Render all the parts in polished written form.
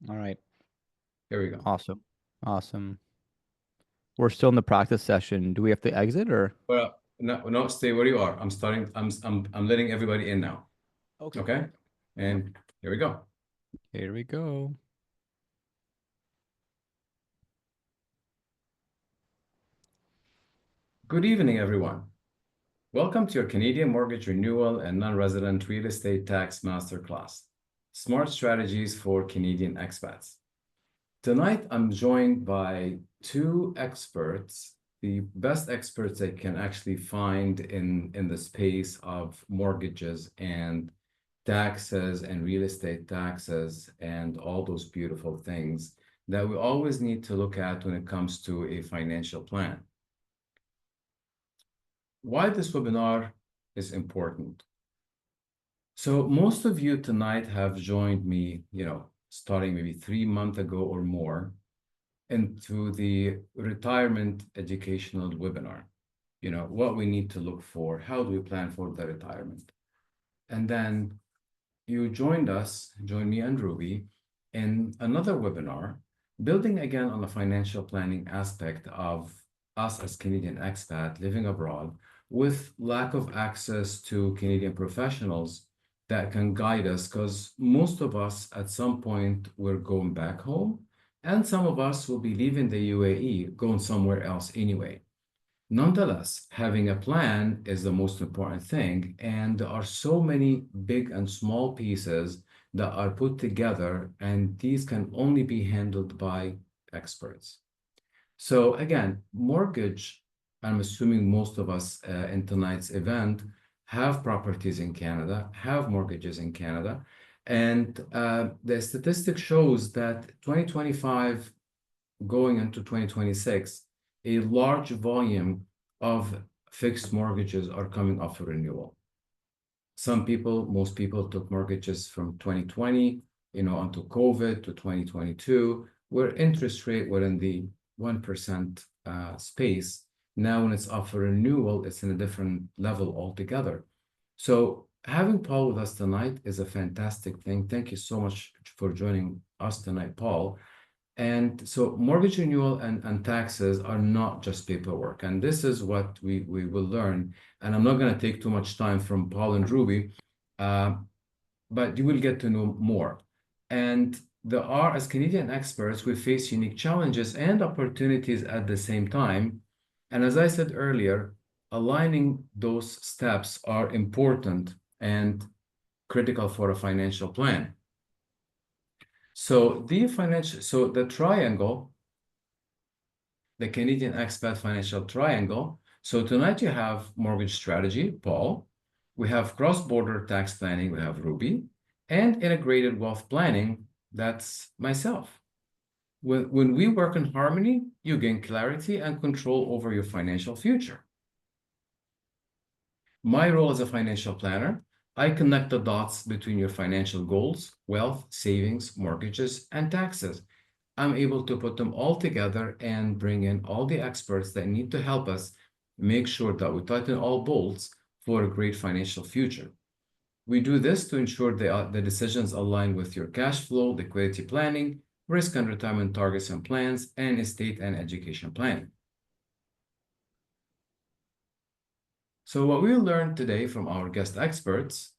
All right. Here we go. Awesome. Awesome. We're still in the practice session. Do we have to exit or? Well, no, no, stay where you are. I'm starting. I'm letting everybody in now. Okay. Okay, Yep. and here we go. Here we go. Good evening, everyone. Welcome to your Canadian Mortgage Renewal and Non-Resident Real Estate Tax Masterclass, Smart Strategies for Canadian Expats. Tonight, I'm joined by two experts, the best experts I can actually find in the space of mortgages and taxes and real estate taxes and all those beautiful things that we always need to look at when it comes to a financial plan. Why this webinar is important. So most of you tonight have joined me, starting maybe 3 months ago or more, into the retirement educational webinar. What we need to look for, how do we plan for the retirement? And then you joined me and Ruby in another webinar, building again on the financial planning aspect of us as Canadian expat living abroad with lack of access to Canadian professionals that can guide us because most of us at some point we're going back home and some of us will be leaving the UAE, going somewhere else anyway. Nonetheless, having a plan is the most important thing, and there are so many big and small pieces that are put together, and these can only be handled by experts. So again, mortgage, I'm assuming most of us in tonight's event have properties in Canada, have mortgages in Canada, and the statistic shows that 2025 going into 2026, a large volume of fixed mortgages are coming up for renewal. Most people took mortgages from 2020, onto COVID to 2022, where interest rate were in the 1% space. Now, when it's up for renewal, it's in a different level altogether. So having Paul with us tonight is a fantastic thing. Thank you so much for joining us tonight, Paul. And so mortgage renewal and taxes are not just paperwork. And this is what we will learn. And I'm not going to take too much time from Paul and Ruby, uh, but you will get to know more. And there are, as Canadian experts, we face unique challenges and opportunities at the same time. And as I said earlier, aligning those steps are important and critical for a financial plan. So the triangle, the Canadian expat financial triangle. So tonight you have mortgage strategy, Paul. We have cross-border tax planning, we have Ruby, and integrated wealth planning, that's myself. When we work in harmony, you gain clarity and control over your financial future. My role as a financial planner, I connect the dots between your financial goals, wealth, savings, mortgages, and taxes. I'm able to put them all together and bring in all the experts that need to help us make sure that we tighten all bolts for a great financial future. We do this to ensure the decisions align with your cash flow, liquidity planning, risk and retirement targets and plans, and estate and education planning. So what we learned today from our guest experts,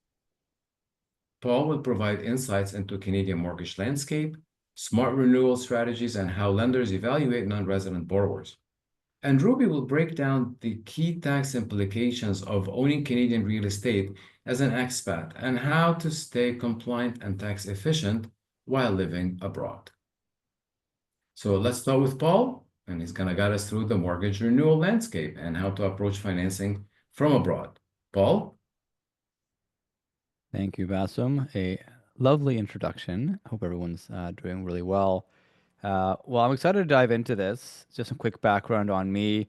Paul will provide insights into Canadian mortgage landscape, smart renewal strategies, and how lenders evaluate non-resident borrowers. And Ruby will break down the key tax implications of owning Canadian real estate as an expat and how to stay compliant and tax efficient while living abroad. So let's start with Paul, and he's going to guide us through the mortgage renewal landscape and how to approach financing from abroad. Paul? Thank you, Bassam. A lovely introduction. Hope everyone's doing really well. Well, I'm excited to dive into this. Just a quick background on me.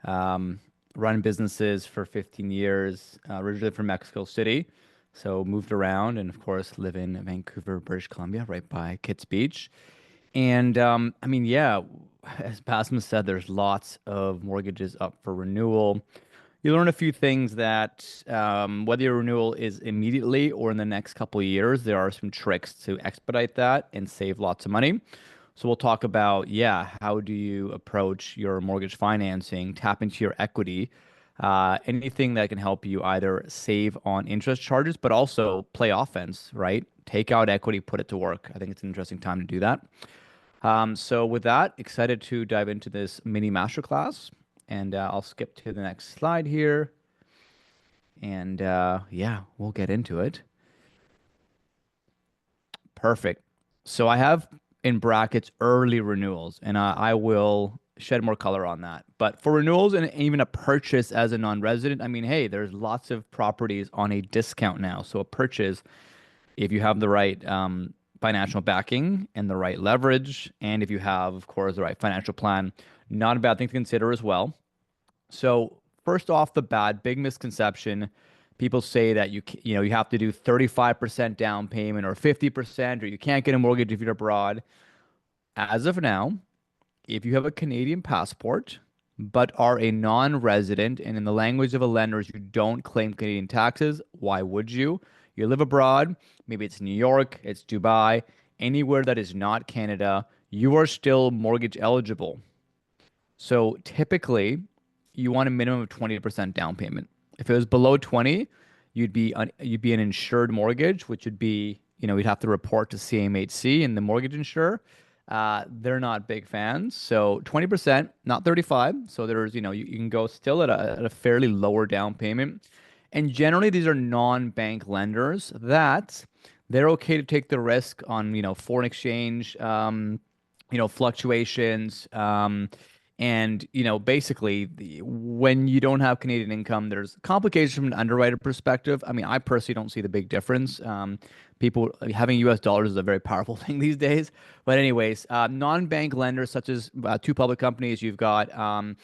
Um, Run businesses for 15 years, originally from Mexico City. So moved around and, of course, live in Vancouver, British Columbia, right by Kitts Beach. And I mean, yeah, as Bassam said, there's lots of mortgages up for renewal. You learn a few things that whether your renewal is immediately or in the next couple of years, there are some tricks to expedite that and save lots of money. So we'll talk about, yeah, how do you approach your mortgage financing, tap into your equity, anything that can help you either save on interest charges, but also play offense, right? Take out equity, put it to work. I think it's an interesting time to do that. So with that, excited to dive into this mini masterclass, and I'll skip to the next slide here, and yeah, we'll get into it. Perfect. So I have in brackets early renewals, and I will shed more color on that. But for renewals and even a purchase as a non-resident, I mean, hey, there's lots of properties on a discount now. So a purchase, if you have the right financial backing and the right leverage, and if you have, of course, the right financial plan, not a bad thing to consider as well. So first off the bat, big misconception. People say that you have to do 35% down payment or 50% or you can't get a mortgage if you're abroad. As of now, if you have a Canadian passport but are a non-resident and in the language of a lender you don't claim Canadian taxes, why would you? You live abroad, maybe it's New York, it's Dubai, anywhere that is not Canada, you are still mortgage eligible. So typically, you want a minimum of 20% down payment. If it was below 20, you'd be an insured mortgage, which would be, you'd have to report to CMHC and the mortgage insurer. They're not big fans. So 20%, not 35. So there's, you can go still at a fairly lower down payment. And generally, these are non-bank lenders that they're okay to take the risk on, foreign exchange, fluctuations. And basically, when you don't have Canadian income, there's complications from an underwriter perspective. I mean, I personally don't see the big difference. People having U.S. dollars is a very powerful thing these days. But anyways, non-bank lenders such as two public companies, you've got Home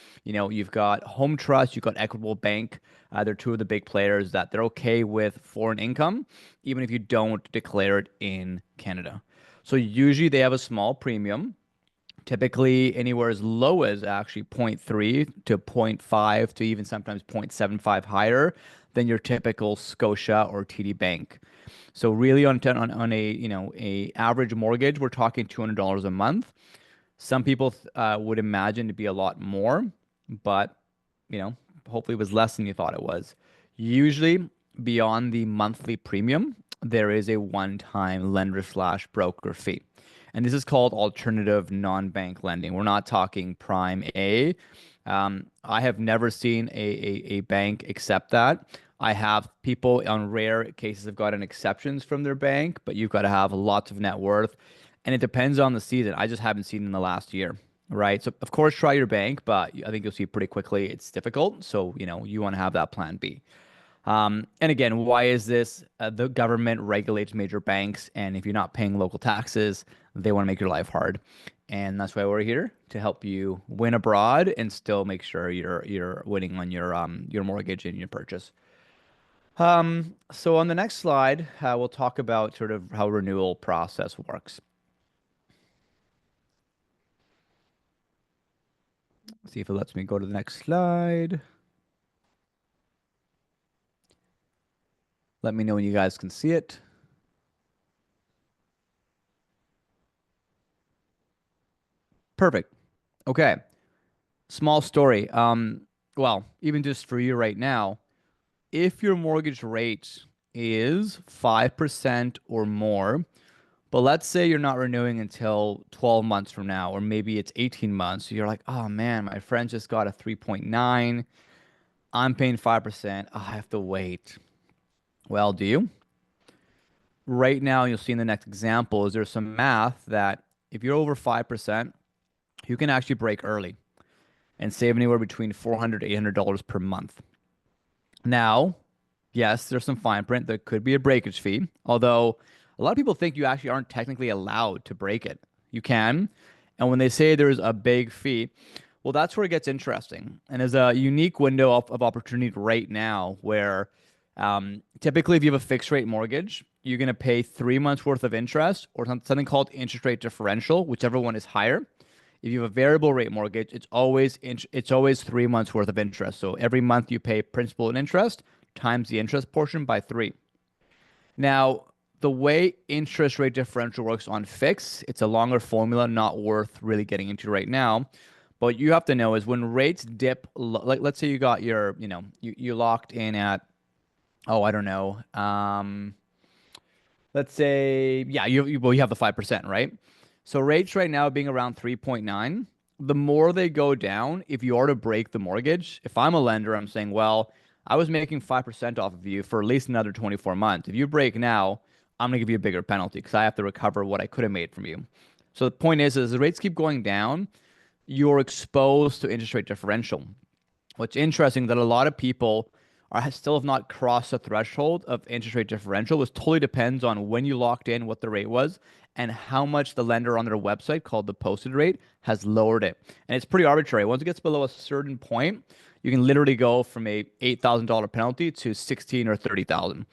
Trust, you've got Equitable Bank. They're two of the big players that they're okay with foreign income, even if you don't declare it in Canada. So usually they have a small premium, typically anywhere as low as actually zero point 0.3 to zero point 0.5 to even sometimes 0.75 higher than your typical Scotia or TD Bank. So really on a a average mortgage, we're talking $200 a month. Some people would imagine to be a lot more, but you know, hopefully it was less than you thought it was. Usually, beyond the monthly premium, there is a one-time lender slash broker fee. And this is called alternative non-bank lending. We're not talking prime A. I have never seen a bank accept that. I have people on rare cases have gotten exceptions from their bank, but you've got to have lots of net worth. And it depends on the season. I just haven't seen in the last year, right? So of course try your bank, but I think you'll see pretty quickly it's difficult. So, you want to have that plan B. And again, why is this? The government regulates major banks, and if you're not paying local taxes, they want to make your life hard. And that's why we're here to help you win abroad and still make sure you're winning on your mortgage and your purchase. So on the next slide, we'll talk about sort of how renewal process works. See if it lets me go to the next slide. Let me know when you guys can see it. Perfect. Okay. Small story. Well, even just for you right now, if your mortgage rate is 5% or more, but let's say you're not renewing until 12 months from now, or maybe it's 18 months. So you're like, oh man, my friend just got a 3.9. I'm paying 5%. Oh, I have to wait. Well, do you? Right now, you'll see in the next example is there's some math that if you're over 5%, you can actually break early and save anywhere between $400 to $800 per month. Now, yes, there's some fine print. There could be a breakage fee, although a lot of people think you actually aren't technically allowed to break it. You can. And when they say there's a big fee, well, that's where it gets interesting. And there's a unique window of opportunity right now where typically if you have a fixed rate mortgage, you're going to pay 3 months worth of interest or something called interest rate differential, whichever one is higher. If you have a variable rate mortgage, it's always 3 months worth of interest. So every month you pay principal and interest times the interest portion by three. Now, the way interest rate differential works on fix, it's a longer formula, not worth really getting into right now. But you have to know is when rates dip, like let's say you got your, you locked in at, oh, I don't know, let's say, yeah, well, you have the 5%, right? So rates right now being around 3.9. The more they go down, if you are to break the mortgage, if I'm a lender, I'm saying, well, I was making 5% off of you for at least another 24 months. If you break now, I'm going to give you a bigger penalty because I have to recover what I could have made from you. So the point is, as the rates keep going down, you're exposed to interest rate differential. What's interesting that a lot of people are still have not crossed the threshold of interest rate differential. This totally depends on when you locked in, what the rate was, and how much the lender on their website called the posted rate has lowered it. And it's pretty arbitrary. Once it gets below a certain point, you can literally go from a $8,000 penalty to 16 or 30,000.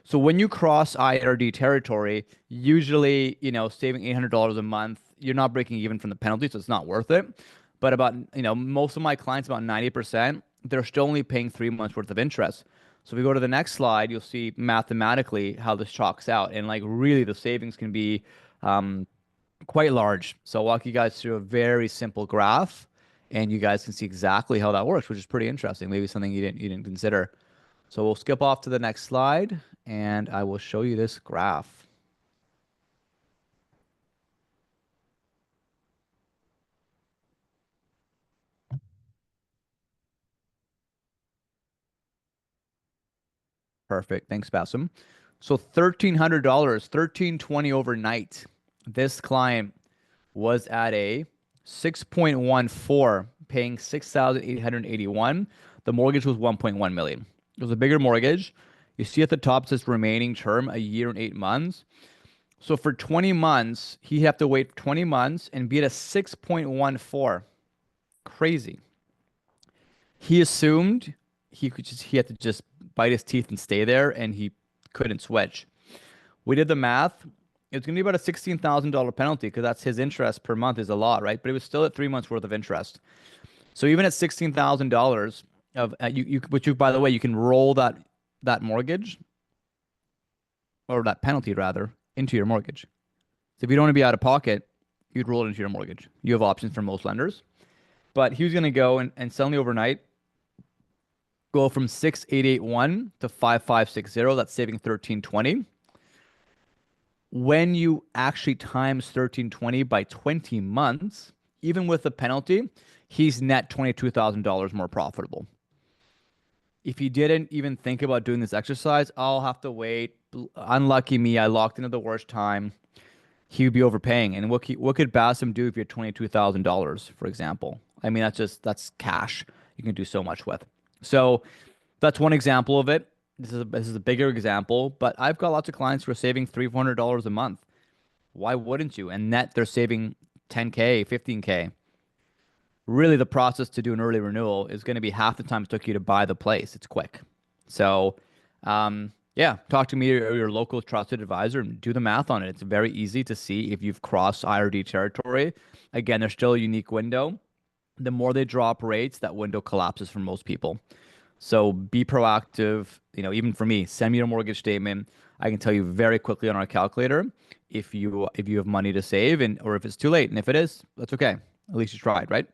So when you cross IRD territory, usually, saving $800 a month, you're not breaking even from the penalty, so it's not worth it. But about, most of my clients, about 90%, they're still only paying 3 months worth of interest. So if we go to the next slide, you'll see mathematically how this chalks out. And like really the savings can be um, quite large. So I'll walk you guys through a very simple graph and you guys can see exactly how that works, which is pretty interesting. Maybe something you didn't consider. So we'll skip off to the next slide and I will show you this graph. Perfect. Thanks, Bassam. So $1,300, 1320 overnight. This client was at a 6.14, paying 6,881. The mortgage was 1.1 million. It was a bigger mortgage. You see at the top it says remaining term, a year and 8 months. So for 20 months, he'd have to wait 20 months and be at a 6.14. Crazy. He assumed he had to just bite his teeth and stay there, and he couldn't switch. We did the math. It's gonna be about a $16,000 penalty because that's his interest per month is a lot, right? But it was still at 3 months worth of interest. So even at $16,000 of which you by the way you can roll that mortgage or that penalty rather into your mortgage. So if you don't want to be out of pocket, you'd roll it into your mortgage. You have options from most lenders. But he was gonna go and suddenly overnight go from 6,881 to 5,560. That's saving 1320. When you actually times 1320 by 20 months, even with the penalty, he's net $22,000 more profitable. If he didn't even think about doing this exercise, I'll have to wait. Unlucky me, I locked into the worst time. He would be overpaying. And what could Bassam do if you had $22,000, for example? I mean, that's cash you can do so much with. So that's one example of it. This is a bigger example, but I've got lots of clients who are saving $300 a month. Why wouldn't you? And net, they're saving 10K, 15K. Really, the process to do an early renewal is going to be half the time it took you to buy the place. It's quick. So, yeah, talk to me or your local trusted advisor and do the math on it. It's very easy to see if you've crossed IRD territory. Again, there's still a unique window. The more they drop rates, that window collapses for most people. So be proactive. Even for me, send me your mortgage statement. I can tell you very quickly on our calculator if you have money to save or if it's too late. And if it is, that's okay. At least you tried, right?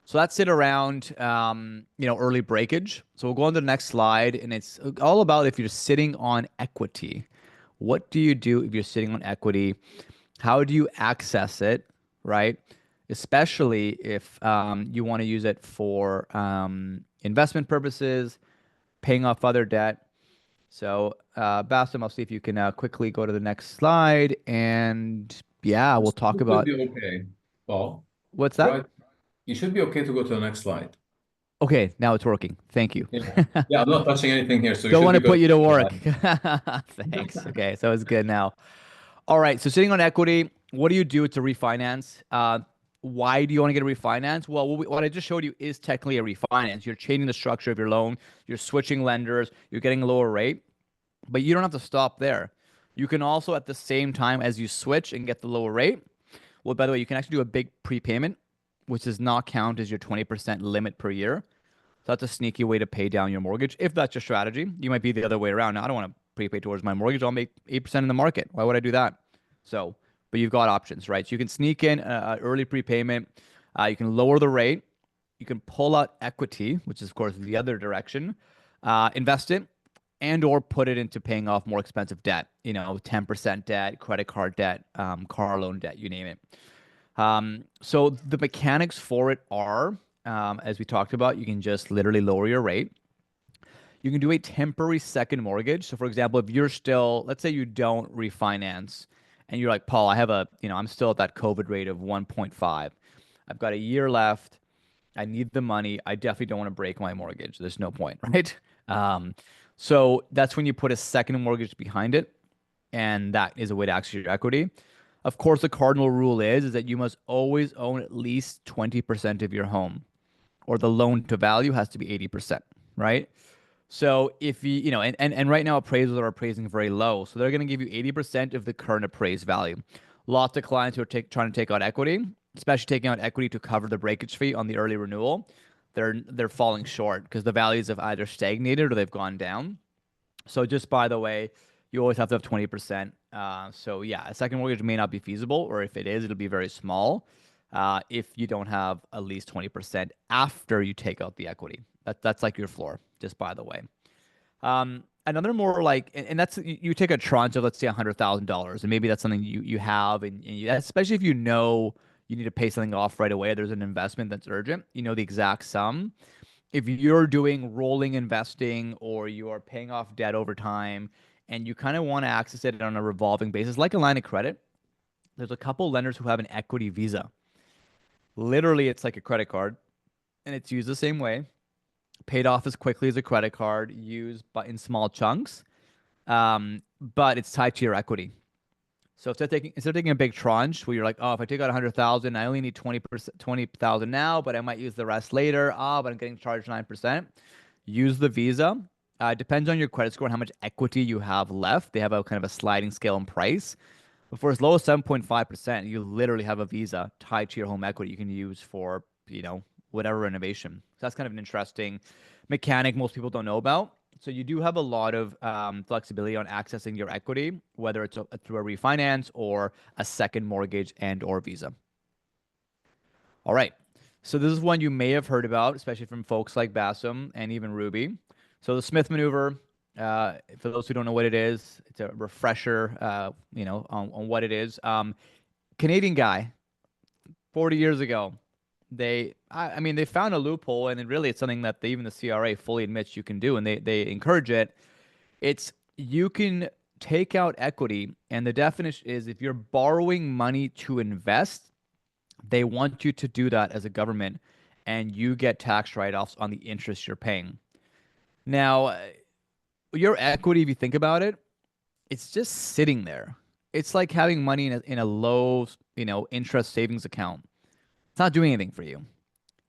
So that's it around early breakage. So we'll go on to the next slide, and it's all about if you're sitting on equity. What do you do if you're sitting on equity? How do you access it, right? Especially if you want to use it for investment purposes, paying off other debt. So, Bassam, I'll see if you can quickly go to the next slide. And yeah, we'll talk It should about be okay, Paul. what's that? Right? You should be okay to go to the next slide. Okay, now it's working. Thank you. Yeah. Yeah, I'm not touching anything here, so you Don't should want be to put good. you to work. Thanks. Okay, so it's good now. All right, so sitting on equity, what do you do to refinance? Why do you want to get a refinance? Well, what I just showed you is technically a refinance. You're changing the structure of your loan, you're switching lenders, you're getting a lower rate, but you don't have to stop there. You can also, at the same time as you switch and get the lower rate, well, by the way, you can actually do a big prepayment which does not count as your 20% limit per year. So that's a sneaky way to pay down your mortgage. If that's your strategy, you might be the other way around. Now, I don't want to prepay towards my mortgage. I'll make 8% in the market. Why would I do that? So, but you've got options, right? So you can sneak in early prepayment. You can lower the rate. You can pull out equity, which is, of course, the other direction. Invest it and or put it into paying off more expensive debt, 10% debt, credit card debt, car loan debt, you name it. So the mechanics for it are, as we talked about, you can just literally lower your rate. You can do a temporary second mortgage. So, for example, if you're still, let's say you don't refinance and you're like, Paul, I'm still at that COVID rate of 1.5. I've got a year left. I need the money. I definitely don't want to break my mortgage. There's no point, right? Um, so that's when you put a second mortgage behind it, and that is a way to access your equity. Of course, the cardinal rule is that you must always own at least 20% of your home, or the loan to value has to be 80%, right? So if and right now appraisals are appraising very low, so they're going to give you 80% of the current appraised value. Lots of clients who are trying to take out equity, especially taking out equity to cover the breakage fee on the early renewal, they're falling short because the values have either stagnated or they've gone down. So just by the way, you always have to have 20%. So yeah, a second mortgage may not be feasible, or if it is, it'll be very small. If you don't have at least 20% after you take out the equity, that's like your floor. Just by the way. Another more like, and that's you take a tranche of let's say $100,000, and maybe that's something you have, and especially if you know you need to pay something off right away. There's an investment that's urgent. You know the exact sum. If you're doing rolling investing or you are paying off debt over time, and you kind of want to access it on a revolving basis, like a line of credit, there's a couple lenders who have an equity visa. Literally, it's like a credit card, and it's used the same way, paid off as quickly as a credit card, used but in small chunks, but it's tied to your equity. So instead of taking a big tranche where you're like, oh, if I take out 100,000, I only need 20,000 now, but I might use the rest later. But I'm getting charged 9%. Use the Visa. It depends on your credit score and how much equity you have left. They have a kind of a sliding scale in price. But for as low as 7.5%, you literally have a Visa tied to your home equity you can use for, whatever renovation. So that's kind of an interesting mechanic most people don't know about. So you do have a lot of flexibility on accessing your equity, whether it's through a refinance or a second mortgage and or Visa. All right. So this is one you may have heard about, especially from folks like Bassam and even Ruby. So the Smith maneuver, for those who don't know what it is, it's a refresher, on what it is. Canadian guy, 40 years ago, I mean, they found a loophole, and really it's something that even the CRA fully admits you can do, and they encourage it. It's you can take out equity, and the definition is if you're borrowing money to invest, they want you to do that as a government, and you get tax write-offs on the interest you're paying. Now, your equity, if you think about it, it's just sitting there. It's like having money in a low, interest savings account. It's not doing anything for you.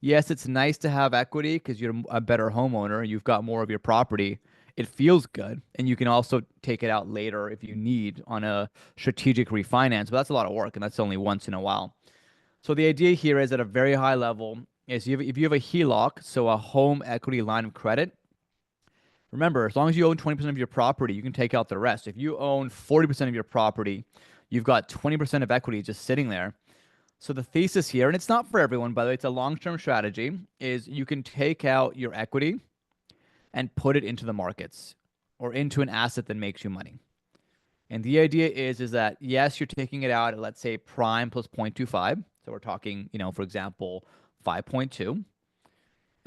Yes, it's nice to have equity because you're a better homeowner. You've got more of your property. It feels good. And you can also take it out later if you need on a strategic refinance. But that's a lot of work, and that's only once in a while. So the idea here is at a very high level is if you have a HELOC, so a home equity line of credit, remember, as long as you own 20% of your property, you can take out the rest. If you own 40% of your property, you've got 20% of equity just sitting there. So the thesis here, and it's not for everyone, by the way, it's a long-term strategy, is you can take out your equity and put it into the markets or into an asset that makes you money. And the idea is that yes, you're taking it out at let's say prime plus 0.25. So we're talking, for example, 5.2. And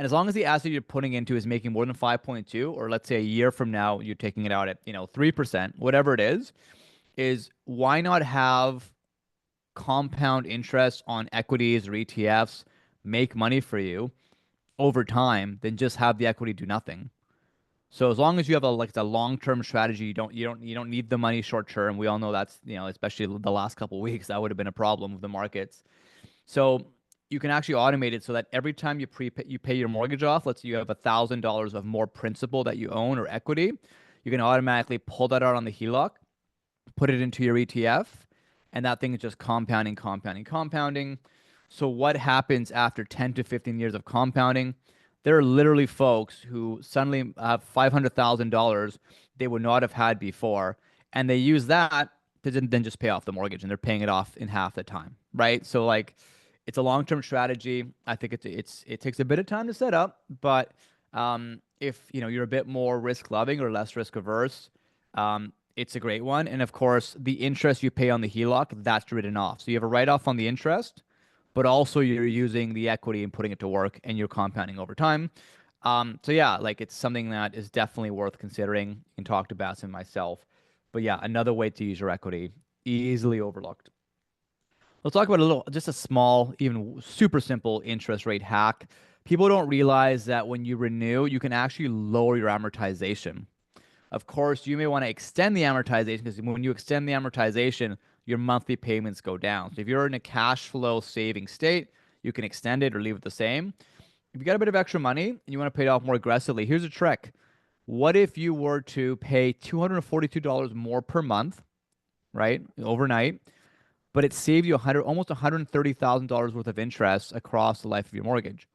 as long as the asset you're putting into is making more than 5.2, or let's say a year from now you're taking it out at, 3%, whatever it is why not have compound interest on equities or ETFs make money for you over time than just have the equity do nothing. So as long as you have a long-term strategy, you don't need the money short term. We all know that's, especially the last couple of weeks, that would have been a problem with the markets. So you can actually automate it so that every time you pay your mortgage off, let's say you have $1,000 of more principal that you own or equity, you can automatically pull that out on the HELOC, put it into your ETF, and that thing is just compounding, compounding, compounding. So what happens after 10 to 15 years of compounding? There are literally folks who suddenly have $500,000 they would not have had before, and they use that to then just pay off the mortgage, and they're paying it off in half the time, right? So like, it's a long-term strategy. I think it takes a bit of time to set up, but if you're a bit more risk loving or less risk averse, it's a great one. And of course, the interest you pay on the HELOC, that's written off. So you have a write-off on the interest, but also you're using the equity and putting it to work and you're compounding over time. So yeah, like it's something that is definitely worth considering. You can talk to Bass and myself. But yeah, another way to use your equity, easily overlooked. Let's talk about just a small, even super simple interest rate hack. People don't realize that when you renew, you can actually lower your amortization. Of course, you may want to extend the amortization because when you extend the amortization, your monthly payments go down. So if you're in a cash flow saving state, you can extend it or leave it the same. If you got a bit of extra money and you want to pay it off more aggressively, here's a trick. What if you were to pay $242 more per month, right? Overnight, but it saved you almost $130,000 worth of interest across the life of your mortgage.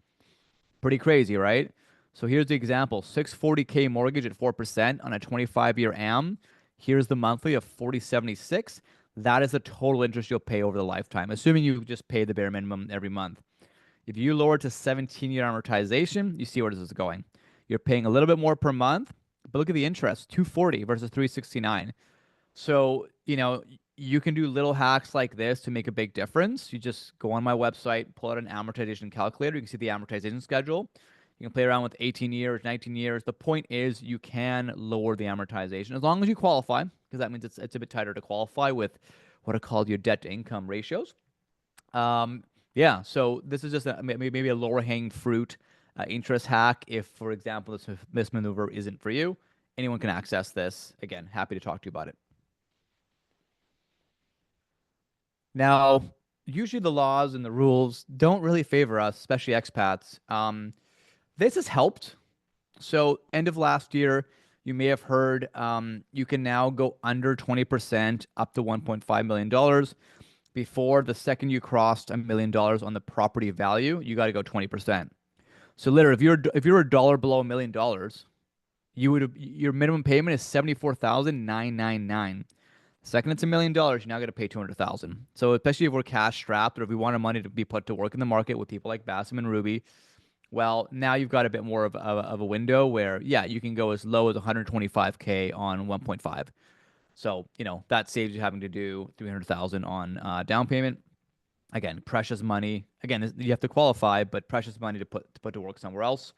Pretty crazy, right? So here's the example: 640K mortgage at 4% on a 25-year AM. Here's the monthly of 4076. That is the total interest you'll pay over the lifetime, assuming you just pay the bare minimum every month. If you lower to 17-year amortization, you see where this is going. You're paying a little bit more per month, but look at the interest: 240 versus 369. So, you can do little hacks like this to make a big difference. You just go on my website, pull out an amortization calculator. You can see the amortization schedule. You can play around with 18 years, 19 years. The point is you can lower the amortization as long as you qualify, because that means it's a bit tighter to qualify with what are called your debt to income ratios. Um, yeah, so this is just maybe a lower hanging fruit interest hack. If, for example, this maneuver isn't for you, anyone can access this. Again, happy to talk to you about it. Now, usually the laws and the rules don't really favor us, especially expats. This has helped. So, end of last year, you may have heard you can now go under 20% up to $1.5 million. Before, the second you crossed $1 million on the property value, you got to go 20%. So, literally, if you're a dollar below $1 million, your minimum payment is 74,999. Second, it's $1 million. You now got to pay 200,000. So especially if we're cash strapped or if we want our money to be put to work in the market with people like Bassam and Ruby, well, now you've got a bit more of a window where, yeah, you can go as low as 125K on 1.5. So, that saves you having to do 300,000 on down payment. Again, precious money. Again, you have to qualify, but precious money to put to work somewhere else.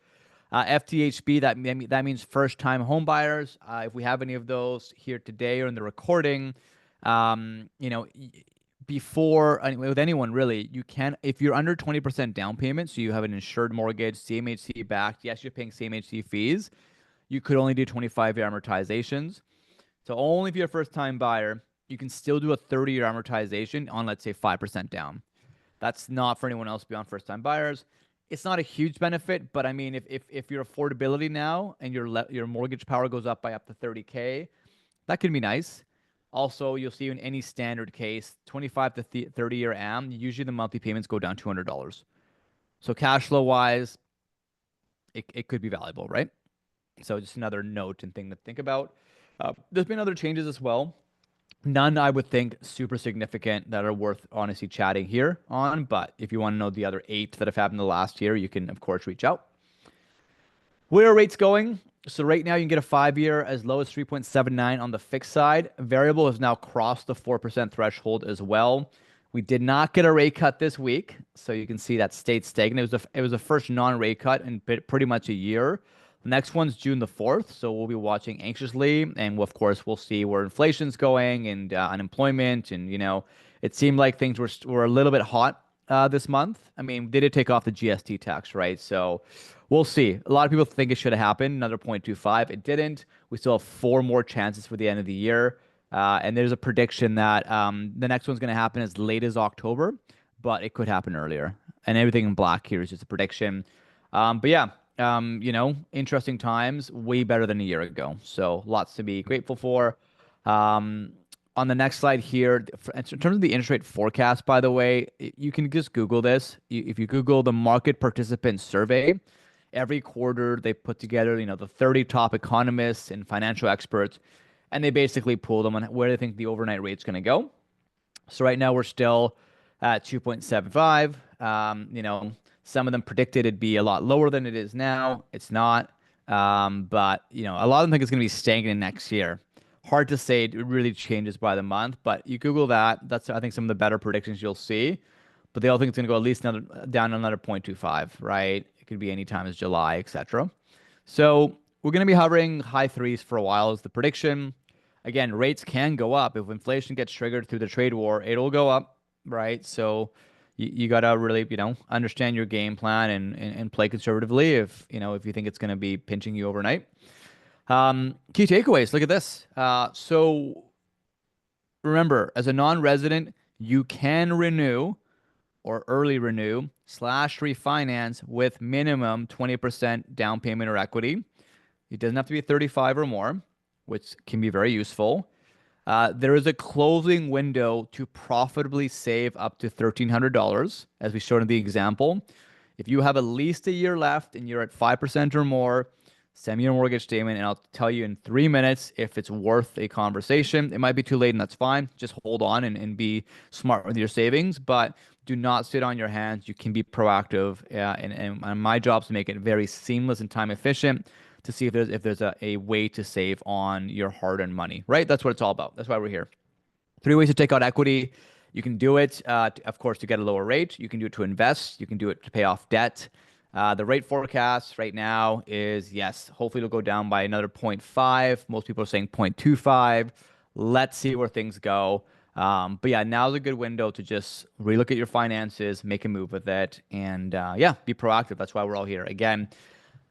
FTHB, that means first time home buyers. If we have any of those here today or in the recording, um, you know, before with anyone really, you can, if you're under 20% down payment, so you have an insured mortgage, CMHC backed, yes, you're paying CMHC fees. You could only do 25-year amortizations. So only if you're a first time buyer, you can still do a 30-year amortization on, let's say, 5% down. That's not for anyone else beyond first time buyers. It's not a huge benefit, but I mean, if your affordability now and your mortgage power goes up by up to 30K, that can be nice. Also, you'll see in any standard case, 25 to 30-year AM, usually the monthly payments go down $200. So cash flow wise, it could be valuable, right? So just another note and thing to think about. There's been other changes as well. None I would think super significant that are worth honestly chatting here on. But if you want to know the other eight that have happened in the last year, you can, of course, reach out. Where are rates going? So right now you can get a 5-year as low as 3.79 on the fixed side. Variable has now crossed the 4% threshold as well. We did not get a rate cut this week, so you can see that stayed stagnant. It was the first non-rate cut in pretty much a year. The next one's June the 4th, so we'll be watching anxiously, and of course we'll see where inflation's going and unemployment, and it seemed like things were a little bit hot this month. I mean, they did take off the GST tax, right? So we'll see. A lot of people think it should have happened, another 0.25. It didn't. We still have four more chances for the end of the year. And there's a prediction that the next one's going to happen as late as October, but it could happen earlier. And everything in black here is just a prediction. But yeah, interesting times, way better than a year ago. So lots to be grateful for. Um, on the next slide here, in terms of the interest rate forecast, by the way, you can just Google this. If you Google the market participant survey, every quarter they put together, the 30 top economists and financial experts, and they basically pool them on where they think the overnight rate's going to go. So right now we're still at 2.75. Some of them predicted it'd be a lot lower than it is now. It's not. But a lot of them think it's going to be stagnant next year. Hard to say. It really changes by the month. But you Google that. That's, I think, some of the better predictions you'll see. But they all think it's going to go at least down another 0.25, right? It could be any time as July, etc. So we're going to be hovering high threes for a while is the prediction. Again, rates can go up. If inflation gets triggered through the trade war, it'll go up, right? So you got to really, understand your game plan and play conservatively if you think it's going to be pinching you overnight. Key takeaways, look at this. So remember, as a non-resident, you can renew or early renew slash refinance with minimum 20% down payment or equity. It doesn't have to be 35 or more, which can be very useful. There is a closing window to profitably save up to $1,300, as we showed in the example. If you have at least a year left and you're at 5% or more, send me your mortgage statement and I'll tell you in 3 minutes if it's worth a conversation. It might be too late and that's fine. Just hold on and be smart with your savings, but do not sit on your hands. You can be proactive. And my job is to make it very seamless and time efficient to see if there's a way to save on your hard-earned money, right? That's what it's all about. That's why we're here. 3 ways to take out equity. You can do it, of course, to get a lower rate. You can do it to invest. You can do it to pay off debt. The rate forecast right now is, yes, hopefully it'll go down by another 0.5. Most people are saying 0.25. Let's see where things go. But yeah, now's a good window to just relook at your finances, make a move with it, and yeah, be proactive. That's why we're all here. Again,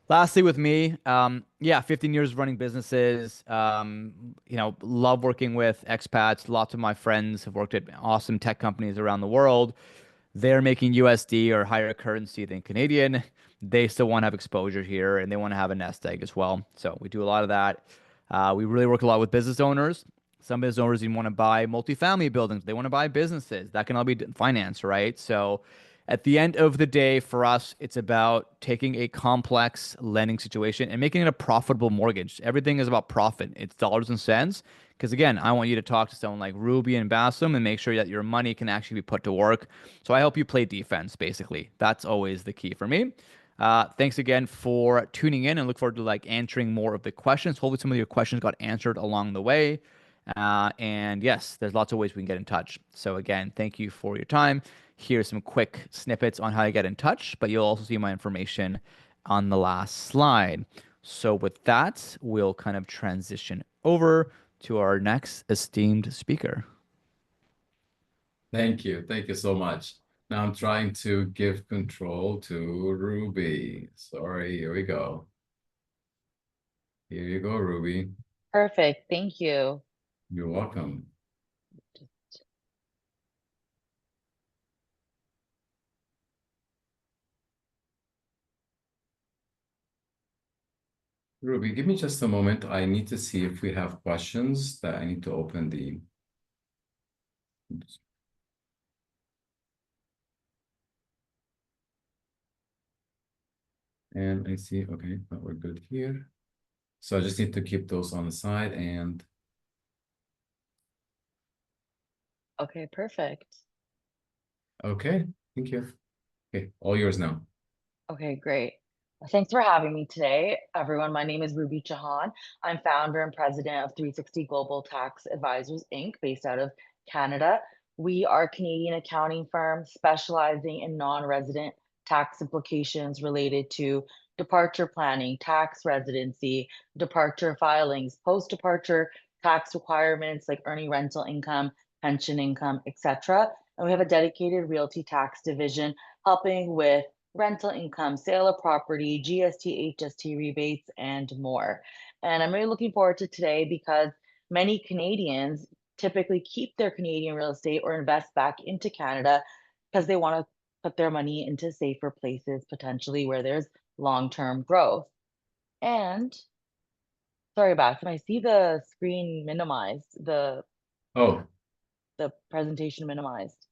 lastly, with me, yeah, 15 years running businesses. Love working with expats. Lots of my friends have worked at awesome tech companies around the world. They're making USD or higher currency than Canadian. They still want to have exposure here and they want to have a nest egg as well. So we do a lot of that. We really work a lot with business owners. Some business owners even want to buy multifamily buildings. They want to buy businesses. That can all be financed, right? So at the end of the day, for us, it's about taking a complex lending situation and making it a profitable mortgage. Everything is about profit. It's dollars and cents. Because again, I want you to talk to someone like Ruby and Bassam and make sure that your money can actually be put to work. So I help you play defense, basically. That's always the key for me. Thanks again for tuning in and look forward to answering more of the questions. Hopefully some of your questions got answered along the way. And yes, there's lots of ways we can get in touch. So again, thank you for your time. Here's some quick snippets on how to get in touch, but you'll also see my information on the last slide. So with that, we'll kind of transition over to our next esteemed speaker. Thank you. Thank you so much. Now I'm trying to give control to Ruby. Sorry, here we go. Here you go, Ruby. Perfect. Thank you. You're welcome. Ruby, give me just a moment. I need to see if we have questions that I need to open the. And I see, okay, but we're good here. So I just need to keep those on the side and. Okay, perfect. Okay, thank you. Okay, all yours now. Okay, great. Thanks for having me today, everyone. My name is Ruby Chahan. I'm founder and president of 360 Global Tax Advisors, Inc., based out of Canada. We are a Canadian accounting firm specializing in non-resident tax implications related to departure planning, tax residency, departure filings, post-departure tax requirements like earning rental income, pension income, etc. And we have a dedicated realty tax division helping with rental income, sale of property, GST, HST rebates, and more. And I'm really looking forward to today because many Canadians typically keep their Canadian real estate or invest back into Canada because they want to put their money into safer places, potentially where there's long-term growth. And sorry, Bass, can I see the screen minimized? Oh, The presentation minimized.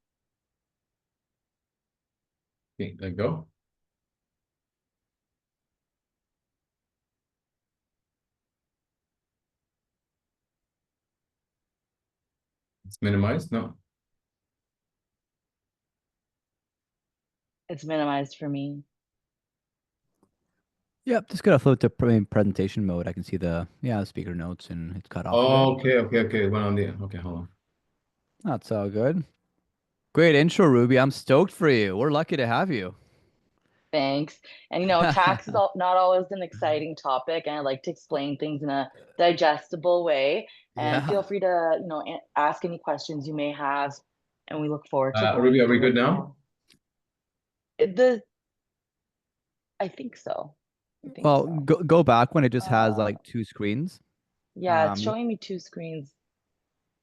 okay, let go. It's minimized. No. It's minimized for me. Yep, just gotta flip to presentation mode. I can see the speaker notes and it's cut off a bit. Oh, okay. Went on the. Okay, hold on. That's all good. Great intro, Ruby. I'm stoked for you. We're lucky to have you. Thanks. And tax is not always an exciting topic, and I like to explain things in a digestible way. And Yeah. feel free to, ask any questions you may have, and we look forward to Ruby, going are we through good it now? all. The I think so. I think Well, so. go back when it just has Uh, like two screens. yeah, it's You, showing me two screens.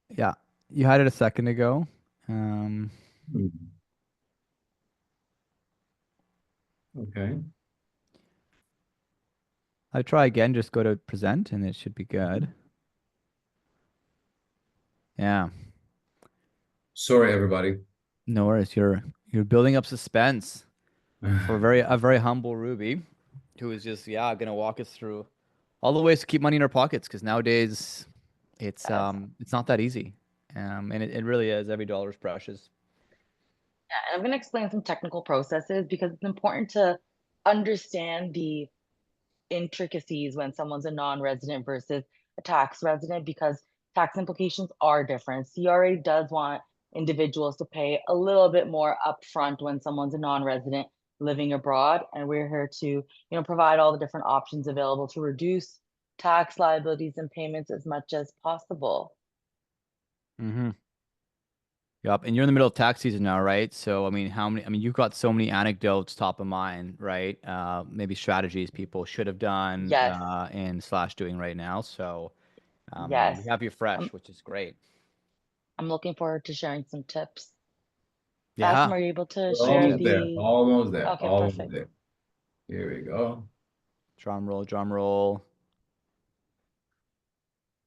yeah, you had it a second ago. Um, Hmm. Okay. I try again. Just go to present, and it should be good. Yeah. Sorry, everybody. No worries. You're building up suspense for a very humble Ruby, who is just gonna walk us through all the ways to keep money in our pockets. Because nowadays, Yes. it's not that easy. And it really is. Every dollar is precious. Yeah, and I'm going to explain some technical processes because it's important to understand the intricacies when someone's a non-resident versus a tax resident because tax implications are different. CRA does want individuals to pay a little bit more upfront when someone's a non-resident living abroad, and we're here to, provide all the different options available to reduce tax liabilities and payments as much as possible. Mm-hmm. Yep. And you're in the middle of tax season now, right? So, I mean, you've got so many anecdotes top of mind, right? Maybe strategies people should have done, Yes, and slash doing right now. So, we yes. have you I'm, fresh, which is great. I'm looking forward to sharing some tips. Bassam, Yeah. are you able to We're Great share almost tips. there. the? Almost there. Okay, Almost perfect. there. Here we go. Drum roll, drum roll.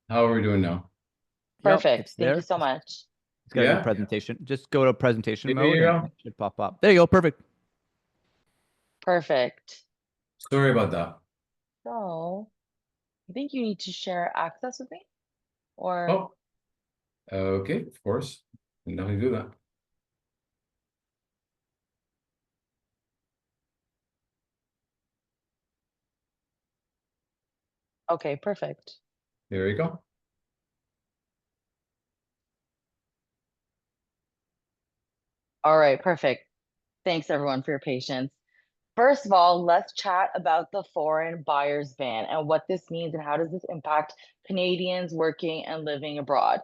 How are we doing now? Yep. Perfect. It's Thank you there. so much. It's got to be Yeah? presentation. Just go to presentation Here mode you and go. it should pop up. There you go. Perfect. Perfect. Sorry about that. So, I think you need to share access with me, or Oh, okay, of course. Can definitely do that. okay, perfect. Here we go. All right, perfect. Thanks everyone for your patience. First of all, let's chat about the foreign buyers ban and what this means and how does this impact Canadians working and living abroad.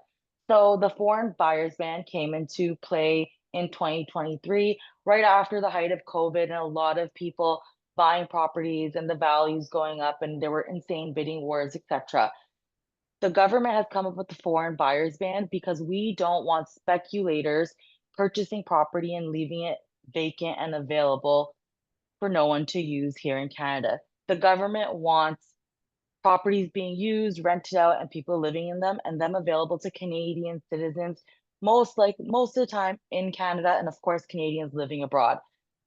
So the foreign buyers ban came into play in 2023, right after the height of COVID, and a lot of people buying properties and the values going up, and there were insane bidding wars, etc. The government has come up with the foreign buyers ban because we don't want speculators purchasing property and leaving it vacant and available for no one to use here in Canada. The government wants properties being used, rented out, and people living in them, and them available to Canadian citizens, most of the time in Canada, and of course Canadians living abroad.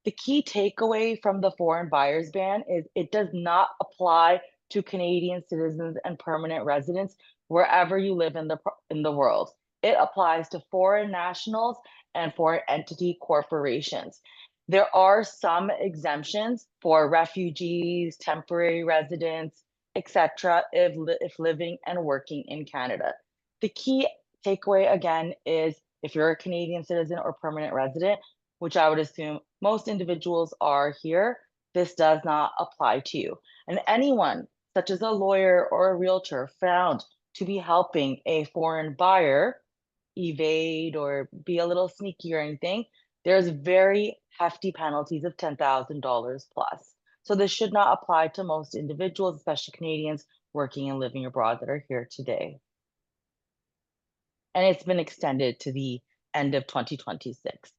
The key takeaway from the foreign buyers ban is it does not apply to Canadian citizens and permanent residents wherever you live in the world. It applies to foreign nationals and foreign entity corporations. There are some exemptions for refugees, temporary residents, etc., if living and working in Canada. The key takeaway again is if you're a Canadian citizen or permanent resident, which I would assume most individuals are here, this does not apply to you. And anyone, such as a lawyer or a realtor, found to be helping a foreign buyer evade or be a little sneaky or anything, there's very hefty penalties of $10,000 plus. So this should not apply to most individuals, especially Canadians working and living abroad that are here today. And it's been extended to the end of 2026.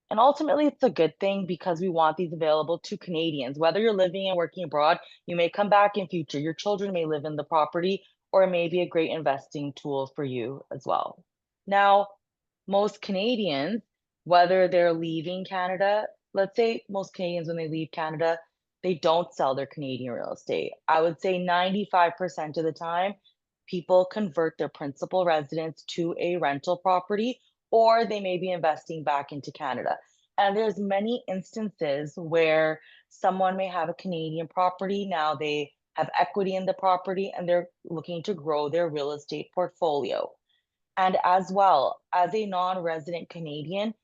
And ultimately, it's a good thing because we want these available to Canadians. Whether you're living and working abroad, you may come back in future. Your children may live in the property, or it may be a great investing tool for you as well. Now, most Canadians, whether they're leaving Canada, let's say most Canadians, when they leave Canada, they don't sell their Canadian real estate. I would say 95% of the time, people convert their principal residence to a rental property, or they may be investing back into Canada. And there's many instances where someone may have a Canadian property. Now they have equity in the property and they're looking to grow their real estate portfolio. And as well, as a non-resident Canadian,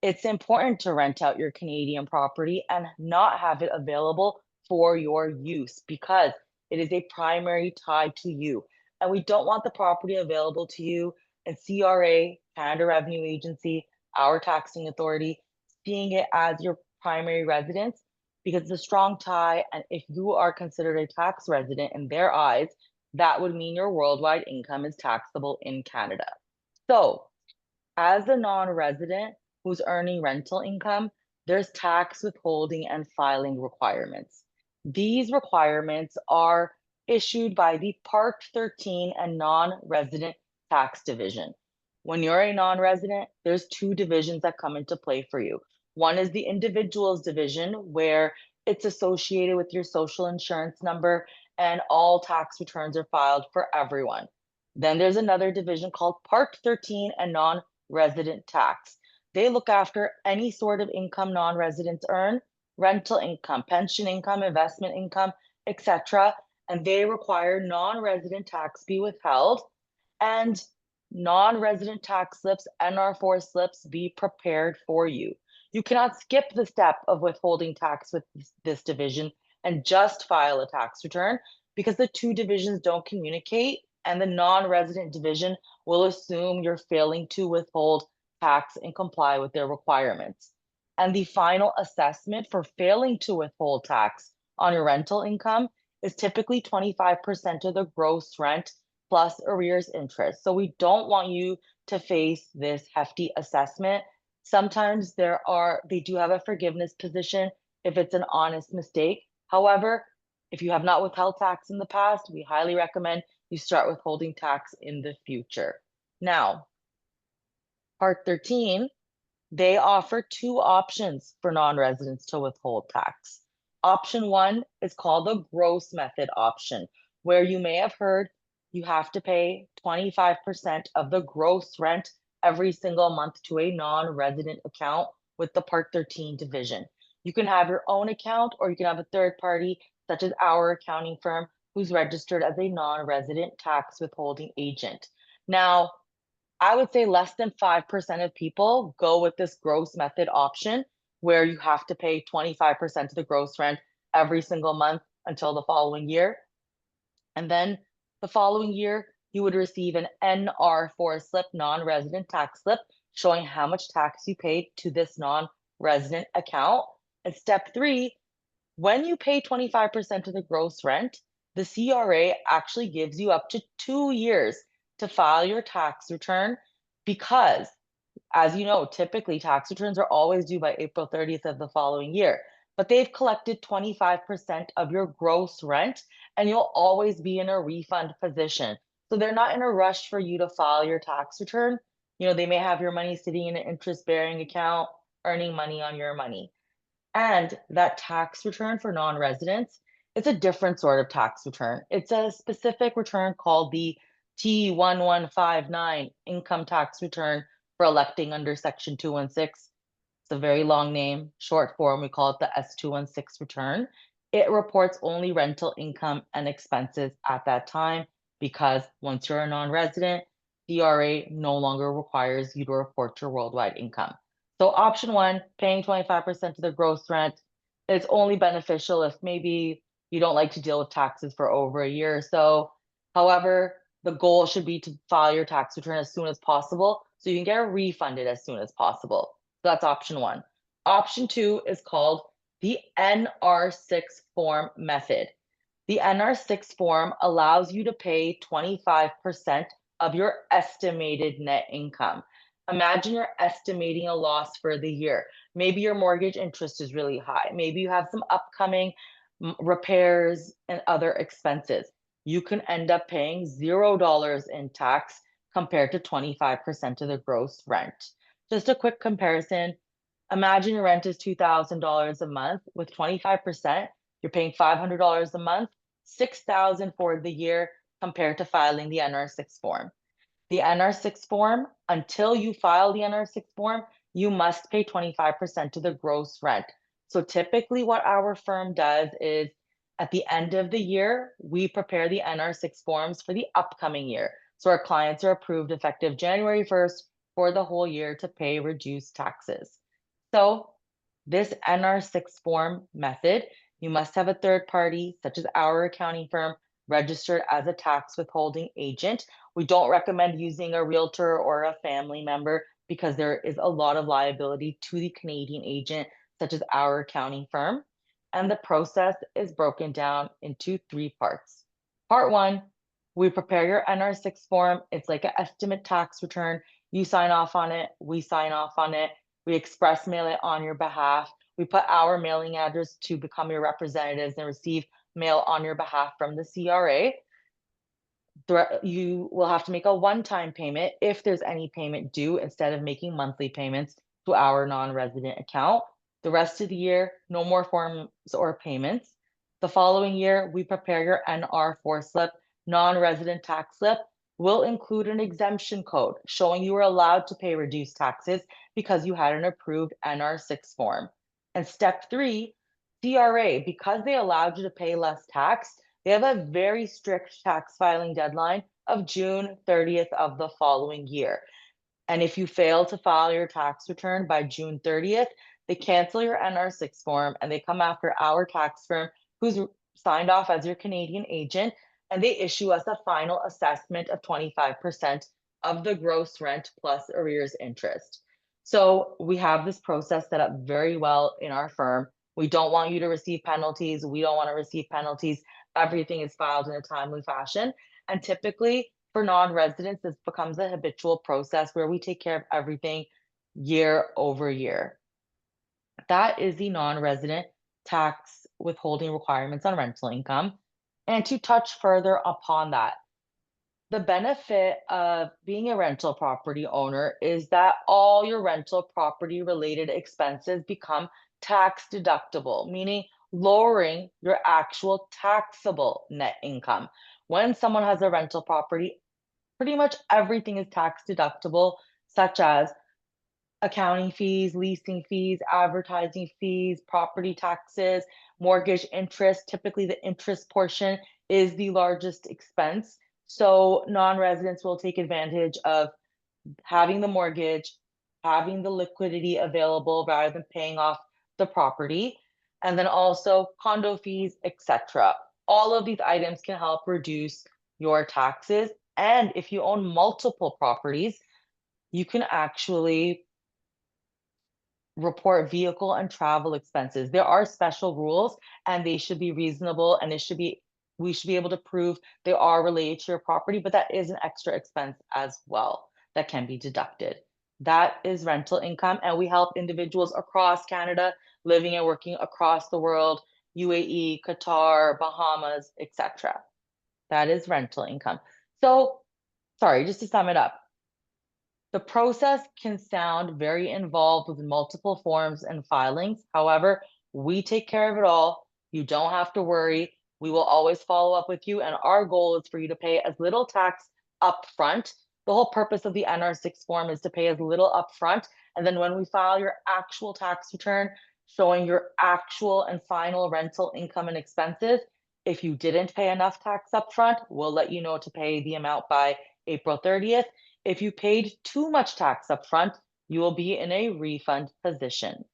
it's important to rent out your Canadian property and not have it available for your use because it is a primary tie to you. And we don't want the property available to you and CRA, Canada Revenue Agency, our taxing authority, seeing it as your primary residence because it's a strong tie. And if you are considered a tax resident in their eyes, that would mean your worldwide income is taxable in Canada. So, as a non-resident who's earning rental income, there's tax withholding and filing requirements. These requirements are issued by the Part 13 and non-resident tax division. When you're a non-resident, there's two divisions that come into play for you. One is the individuals division, where it's associated with your social insurance number and all tax returns are filed for everyone. Then there's another division called Part 13 and non-resident tax. They look after any sort of income non-residents earn, rental income, pension income, investment income, etc. And they require non-resident tax be withheld and non-resident tax slips, NR4 slips, be prepared for you. You cannot skip the step of withholding tax with this division and just file a tax return because the two divisions don't communicate and the non-resident division will assume you're failing to withhold tax and comply with their requirements. And the final assessment for failing to withhold tax on your rental income is typically 25% of the gross rent plus arrears interest. So we don't want you to face this hefty assessment. Sometimes they do have a forgiveness position if it's an honest mistake. However, if you have not withheld tax in the past, we highly recommend you start withholding tax in the future. Now, Part 13, they offer two options for non-residents to withhold tax. Option one is called the gross method option, where you may have heard you have to pay 25% of the gross rent every single month to a non-resident account with the Part 13 division. You can have your own account or you can have a third party, such as our accounting firm, who's registered as a non-resident tax withholding agent. Now, I would say less than 5% of people go with this gross method option where you have to pay 25% of the gross rent every single month until the following year. And then the following year, you would receive an NR4 slip, non-resident tax slip, showing how much tax you paid to this non-resident account. And step three, when you pay 25% of the gross rent, the CRA actually gives you up to 2 years to file your tax return because, as you know, typically tax returns are always due by April 30th of the following year. But they've collected 25% of your gross rent and you'll always be in a refund position. So they're not in a rush for you to file your tax return. You know, they may have your money sitting in an interest-bearing account, earning money on your money. And that tax return for non-residents, it's a different sort of tax return. It's a specific return called the T1159 income tax return for electing under Section 216. It's a very long name, short form, we call it the S216 return. It reports only rental income and expenses at that time because once you're a non-resident, CRA no longer requires you to report your worldwide income. So option one, paying 25% of the gross rent, is only beneficial if maybe you don't like to deal with taxes for over a year or so. However, the goal should be to file your tax return as soon as possible so you can get refunded as soon as possible. So that's option one. Option two is called the NR6 form method. The NR6 form allows you to pay 25% of your estimated net income. Imagine you're estimating a loss for the year. Maybe your mortgage interest is really high. Maybe you have some upcoming repairs and other expenses. you can end up paying $0 in tax compared to 25% of the gross rent. Just a quick comparison. Imagine your rent is $2,000 a month. With 25%, you're paying $500 a month, $6,000 for the year compared to filing the NR6 form. The NR6 form, until you file the NR6 form, you must pay 25% of the gross rent. So typically what our firm does is at the end of the year, we prepare the NR6 forms for the upcoming year. So our clients are approved effective January 1st for the whole year to pay reduced taxes. So this NR6 form method, you must have a third party, such as our accounting firm, registered as a tax withholding agent. We don't recommend using a realtor or a family member because there is a lot of liability to the Canadian agent, such as our accounting firm. And the process is broken down into 3 parts. Part 1, we prepare your NR6 form. It's like an estimate tax return. You sign off on it, we sign off on it. We express mail it on your behalf. We put our mailing address to become your representatives and receive mail on your behalf from the CRA. You will have to make a one-time payment if there's any payment due instead of making monthly payments to our non-resident account. The rest of the year, no more forms or payments. The following year, we prepare your NR4 slip, non-resident tax slip, will include an exemption code showing you are allowed to pay reduced taxes because you had an approved NR6 form. And step 3, CRA, because they allowed you to pay less tax, they have a very strict tax filing deadline of June 30th of the following year. And if you fail to file your tax return by June 30th, they cancel your NR6 form and they come after our tax firm who's signed off as your Canadian agent, and they issue us a final assessment of 25% of the gross rent plus arrears interest. So we have this process set up very well in our firm. We don't want you to receive penalties. We don't want to receive penalties. Everything is filed in a timely fashion. And typically for non-residents, this becomes a habitual process where we take care of everything year over year. That is the non-resident tax withholding requirements on rental income. And to touch further upon that, the benefit of being a rental property owner is that all your rental property related expenses become tax deductible, meaning lowering your actual taxable net income. When someone has a rental property, pretty much everything is tax deductible, such as accounting fees, leasing fees, advertising fees, property taxes, mortgage interest. Typically, the interest portion is the largest expense. So non-residents will take advantage of having the mortgage, having the liquidity available rather than paying off the property, and then also condo fees, etc. All of these items can help reduce your taxes. And if you own multiple properties, you can actually report vehicle and travel expenses. There are special rules and they should be reasonable, and we should be able to prove they are related to your property, but that is an extra expense as well that can be deducted. That is rental income, and we help individuals across Canada living and working across the world, UAE, Qatar, Bahamas, etc. That is rental income. So, sorry, just to sum it up, the process can sound very involved with multiple forms and filings. However, we take care of it all. You don't have to worry. We will always follow up with you. And our goal is for you to pay as little tax upfront. The whole purpose of the NR6 form is to pay as little upfront. And then when we file your actual tax return showing your actual and final rental income and expenses, if you didn't pay enough tax upfront, we'll let you know to pay the amount by April 30th. If you paid too much tax upfront, you will be in a refund position.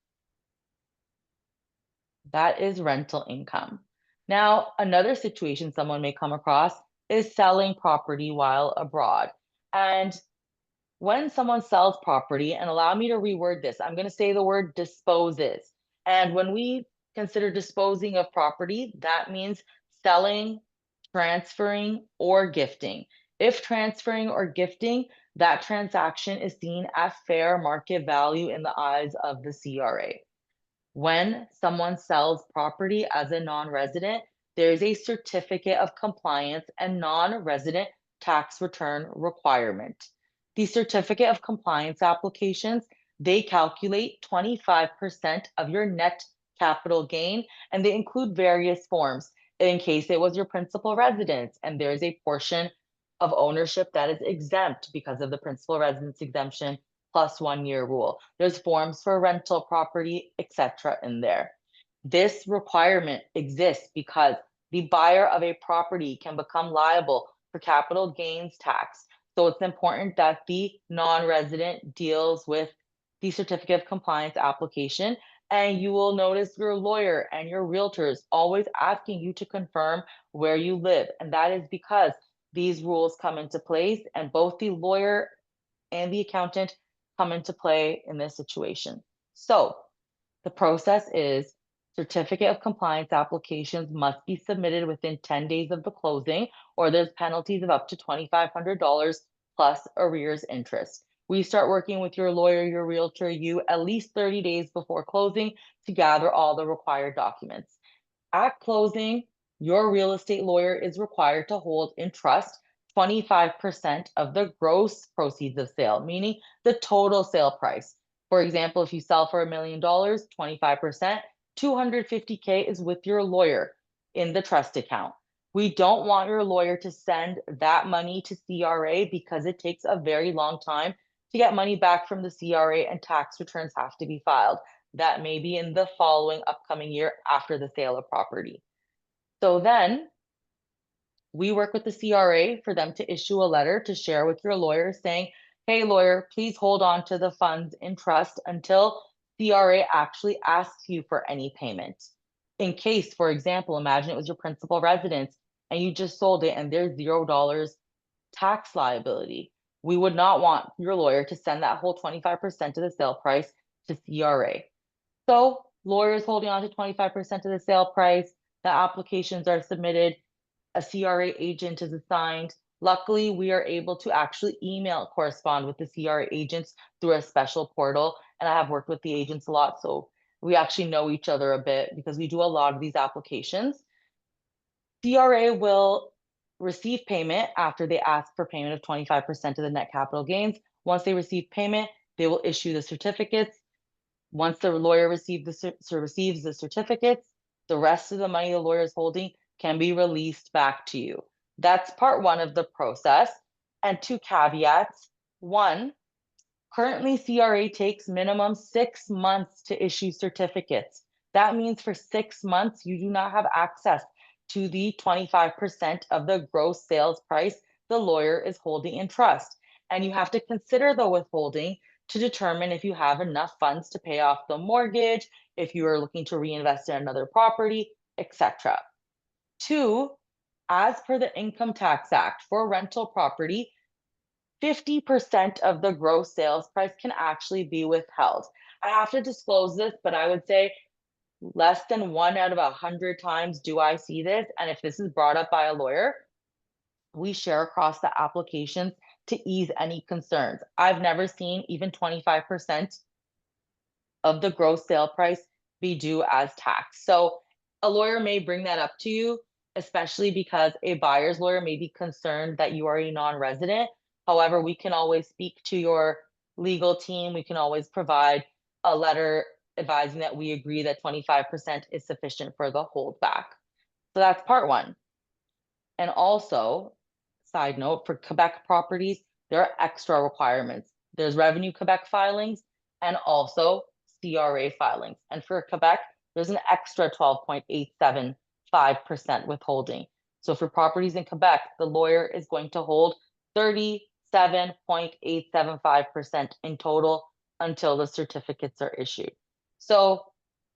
That is rental income. Now, another situation someone may come across is selling property while abroad. And when someone sells property, and allow me to reword this, I'm going to say the word disposes. And when we consider disposing of property, that means selling, transferring, or gifting. If transferring or gifting, that transaction is seen at fair market value in the eyes of the CRA. When someone sells property as a non-resident, there is a certificate of compliance and non-resident tax return requirement. The certificate of compliance applications, they calculate 25% of your net capital gain, and they include various forms in case it was your principal residence and there's a portion of ownership that is exempt because of the principal residence exemption plus 1 year rule. There's forms for rental property, etc. in there. This requirement exists because the buyer of a property can become liable for capital gains tax. So it's important that the non-resident deals with the certificate of compliance application. And you will notice your lawyer and your realtors always asking you to confirm where you live. And that is because these rules come into place and both the lawyer and the accountant come into play in this situation. So the process is certificate of compliance applications must be submitted within 10 days of the closing, or there's penalties of up to $2,500 plus arrears interest. We start working with your lawyer, your realtor, you at least 30 days before closing to gather all the required documents. At closing, your real estate lawyer is required to hold in trust 25% of the gross proceeds of sale, meaning the total sale price. For example, if you sell for $1 million, 25%, 250K is with your lawyer in the trust account. We don't want your lawyer to send that money to CRA because it takes a very long time to get money back from the CRA and tax returns have to be filed. That may be in the following upcoming year after the sale of property. So then we work with the CRA for them to issue a letter to share with your lawyer saying, hey, lawyer, please hold on to the funds in trust until CRA actually asks you for any payment. In case, for example, imagine it was your principal residence and you just sold it and there's $0 tax liability. We would not want your lawyer to send that whole 25% of the sale price to CRA. So lawyers holding on to 25% of the sale price, the applications are submitted, a CRA agent is assigned. Luckily, we are able to actually correspond with the CRA agents through a special portal. And I have worked with the agents a lot, so we actually know each other a bit because we do a lot of these applications. CRA will receive payment after they ask for payment of 25% of the net capital gains. Once they receive payment, they will issue the certificates. Once the lawyer receives the certificates, the rest of the money the lawyer is holding can be released back to you. That's part one of the process. And two caveats. One, currently CRA takes minimum 6 months to issue certificates. That means for 6 months, you do not have access to the 25% of the gross sales price the lawyer is holding in trust. And you have to consider the withholding to determine if you have enough funds to pay off the mortgage, if you are looking to reinvest in another property, etc. Two, as per the Income Tax Act for rental property, 50% of the gross sales price can actually be withheld. I have to disclose this, but I would say less than 1 out of 100 times do I see this. And if this is brought up by a lawyer, we share across the applications to ease any concerns. I've never seen even 25% of the gross sale price be due as tax. So a lawyer may bring that up to you, especially because a buyer's lawyer may be concerned that you are a non-resident. However, we can always speak to your legal team. We can always provide a letter advising that we agree that 25% is sufficient for the holdback. So that's part one. And also, side note, for Quebec properties, there are extra requirements. There's Revenue Quebec filings and also CRA filings. And for Quebec, there's an extra 12.875% withholding. So for properties in Quebec, the lawyer is going to hold 37.875% in total until the certificates are issued. So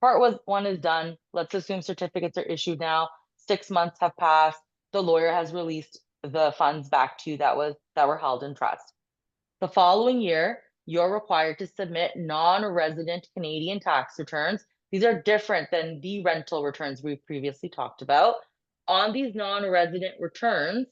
part one is done. Let's assume certificates are issued now. 6 months have passed. The lawyer has released the funds back to you that were held in trust. The following year, you're required to submit non-resident Canadian tax returns. These are different than the rental returns we previously talked about. On these non-resident returns,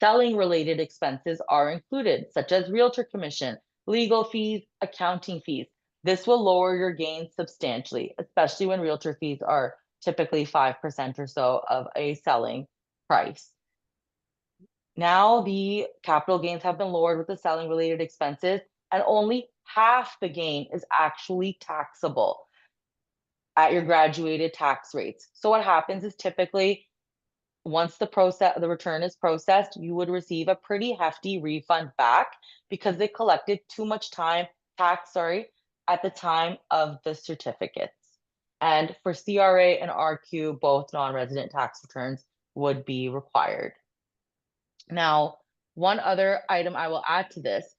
selling-related expenses are included, such as realtor commission, legal fees, accounting fees. This will lower your gains substantially, especially when realtor fees are typically 5% or so of a selling price. Now the capital gains have been lowered with the selling related expenses, and only half the gain is actually taxable at your graduated tax rates. So what happens is typically once the return is processed, you would receive a pretty hefty refund back because they collected too much at the time of the certificates. And for CRA and RQ, both non-resident tax returns would be required. Now, one other item I will add to this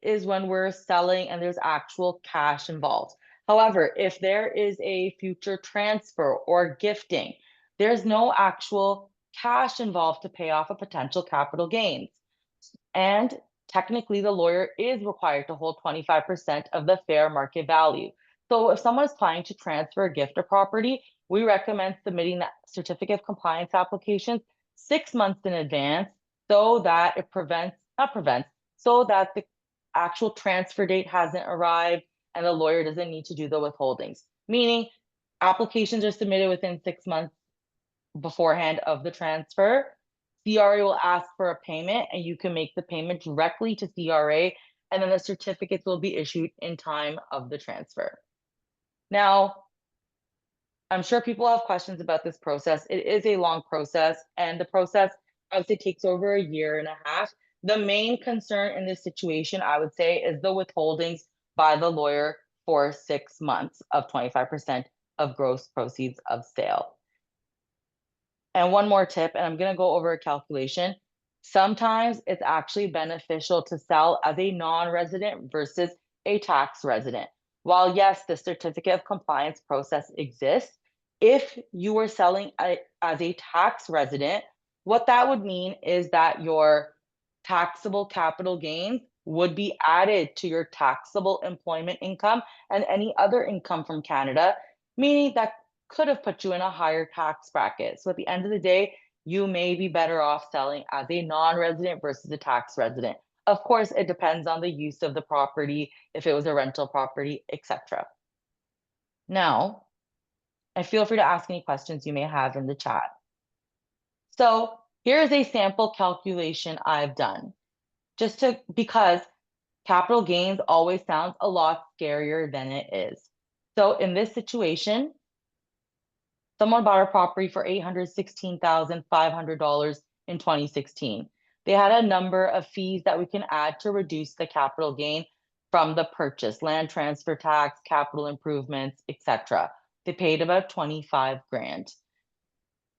is when we're selling and there's actual cash involved. However, if there is a future transfer or gifting, there's no actual cash involved to pay off a potential capital gains. And technically, the lawyer is required to hold 25% of the fair market value. So if someone is planning to transfer a gift or property, we recommend submitting that certificate of compliance applications 6 months in advance so that so that the actual transfer date hasn't arrived and the lawyer doesn't need to do the withholdings. Meaning applications are submitted within 6 months beforehand of the transfer. CRA will ask for a payment and you can make the payment directly to CRA, and then the certificates will be issued in time of the transfer. Now, I'm sure people have questions about this process. It is a long process, and the process, I would say, takes over a year and a half. The main concern in this situation, I would say, is the withholdings by the lawyer for 6 months of 25% of gross proceeds of sale. And one more tip, and I'm going to go over a calculation. Sometimes it's actually beneficial to sell as a non-resident versus a tax resident. While yes, the certificate of compliance process exists, if you were selling as a tax resident, what that would mean is that your taxable capital gains would be added to your taxable employment income and any other income from Canada, meaning that could have put you in a higher tax bracket. So at the end of the day, you may be better off selling as a non-resident versus a tax resident. Of course, it depends on the use of the property, if it was a rental property, etc. Now, and feel free to ask any questions you may have in the chat. So here is a sample calculation I've done, because capital gains always sounds a lot scarier than it is. So in this situation, someone bought a property for $816,500 in 2016. They had a number of fees that we can add to reduce the capital gain from the purchase: land transfer tax, capital improvements, etc. They paid about 25 grand.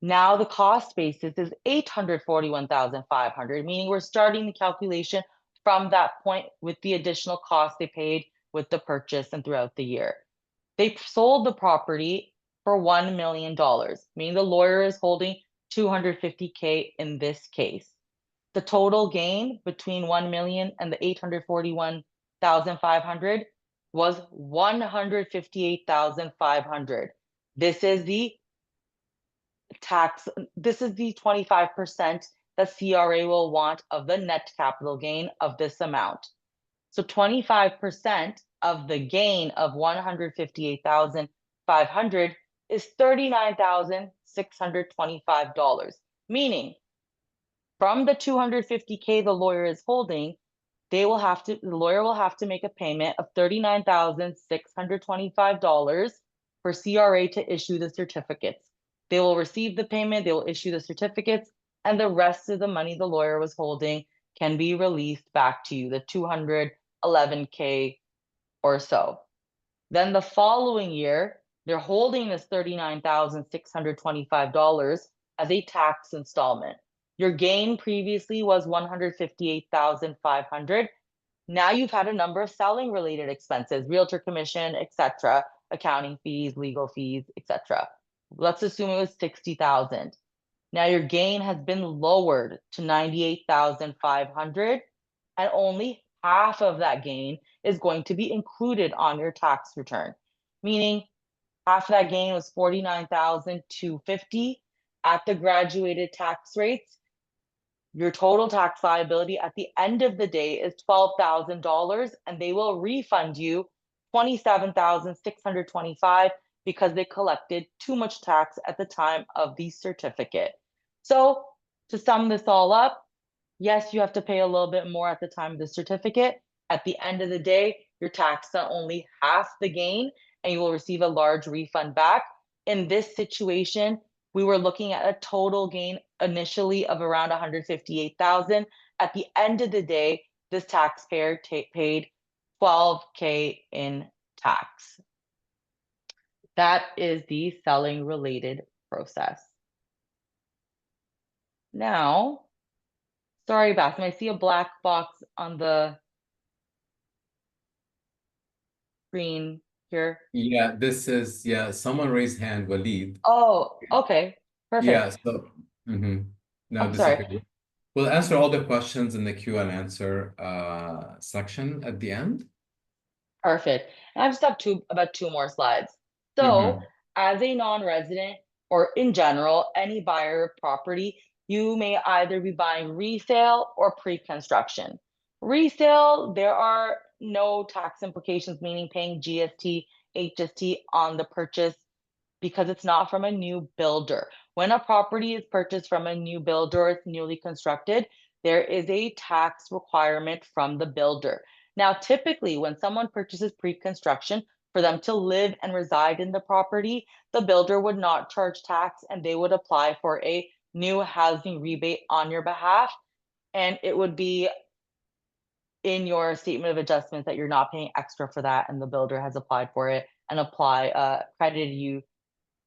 Now the cost basis is 841,500, meaning we're starting the calculation from that point with the additional cost they paid with the purchase and throughout the year. They sold the property for $1 million, meaning the lawyer is holding 250K in this case. The total gain between 1 million and the 841,500 was 158,500. This is the 25% that CRA will want of the net capital gain of this amount. So 25% of the gain of 158,500 is $39,625, meaning from the 250K the lawyer is holding, the lawyer will have to make a payment of $39,625 for CRA to issue the certificates. They will receive the payment, they will issue the certificates, and the rest of the money the lawyer was holding can be released back to you, the 211K or so. Then the following year, they're holding this $39,625 as a tax installment. Your gain previously was 158,500. Now you've had a number of selling related expenses, realtor commission, etc., accounting fees, legal fees, etc. Let's assume it was 60,000. Now your gain has been lowered to 98,500, and only half of that gain is going to be included on your tax return, meaning half of that gain was 49,250 at the graduated tax rates. Your total tax liability at the end of the day is $12,000, and they will refund you $27,625 because they collected too much tax at the time of the certificate. So to sum this all up, yes, you have to pay a little bit more at the time of the certificate. At the end of the day, you're taxed on only half the gain and you will receive a large refund back. In this situation, we were looking at a total gain initially of around 158,000. At the end of the day, this taxpayer paid 12K in tax. That is the selling related process. Now, sorry, Bassem, I see a black box on the screen here. Yeah, this is, yeah, someone raised hand, Waleed. Oh, okay, Yeah, perfect. so now I'm sorry. disappeared. We'll answer all the questions in the Q and answer section at the end. Perfect. And I just have about two more slides. So, as a non-resident or in general, any buyer of property, you may either be buying resale or pre-construction. Resale, there are no tax implications, meaning paying GST, HST on the purchase because it's not from a new builder. When a property is purchased from a new builder or it's newly constructed, there is a tax requirement from the builder. Now, typically, when someone purchases pre-construction, for them to live and reside in the property, the builder would not charge tax and they would apply for a new housing rebate on your behalf. And it would be in your statement of adjustments that you're not paying extra for that and the builder has applied for it and credited you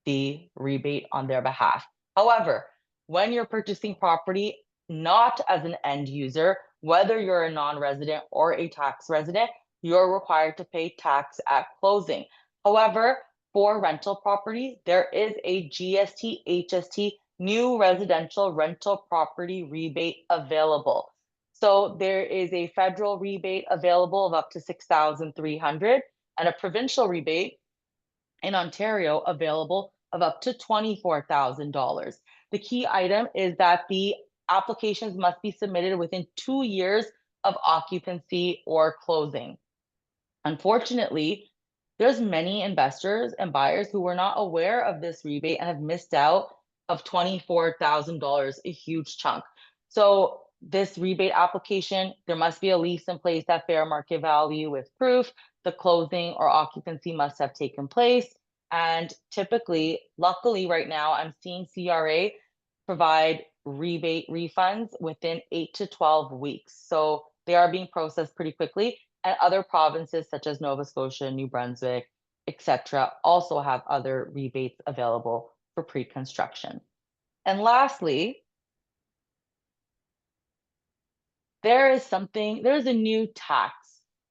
the rebate on their behalf. However, when you're purchasing property not as an end user, whether you're a non-resident or a tax resident, you're required to pay tax at closing. However, for rental property, there is a GST, HST, new residential rental property rebate available. So there is a federal rebate available of up to 6,300 and a provincial rebate in Ontario available of up to $24,000. The key item is that the applications must be submitted within 2 years of occupancy or closing. Unfortunately, there's many investors and buyers who were not aware of this rebate and have missed out of $24,000, a huge chunk. So this rebate application, there must be a lease in place at fair market value with proof. The closing or occupancy must have taken place. And typically, luckily right now, I'm seeing CRA provide rebate refunds within 8 to 12 weeks. So they are being processed pretty quickly. And other provinces such as Nova Scotia, New Brunswick, etc., also have other rebates available for pre-construction. And lastly, there's a new tax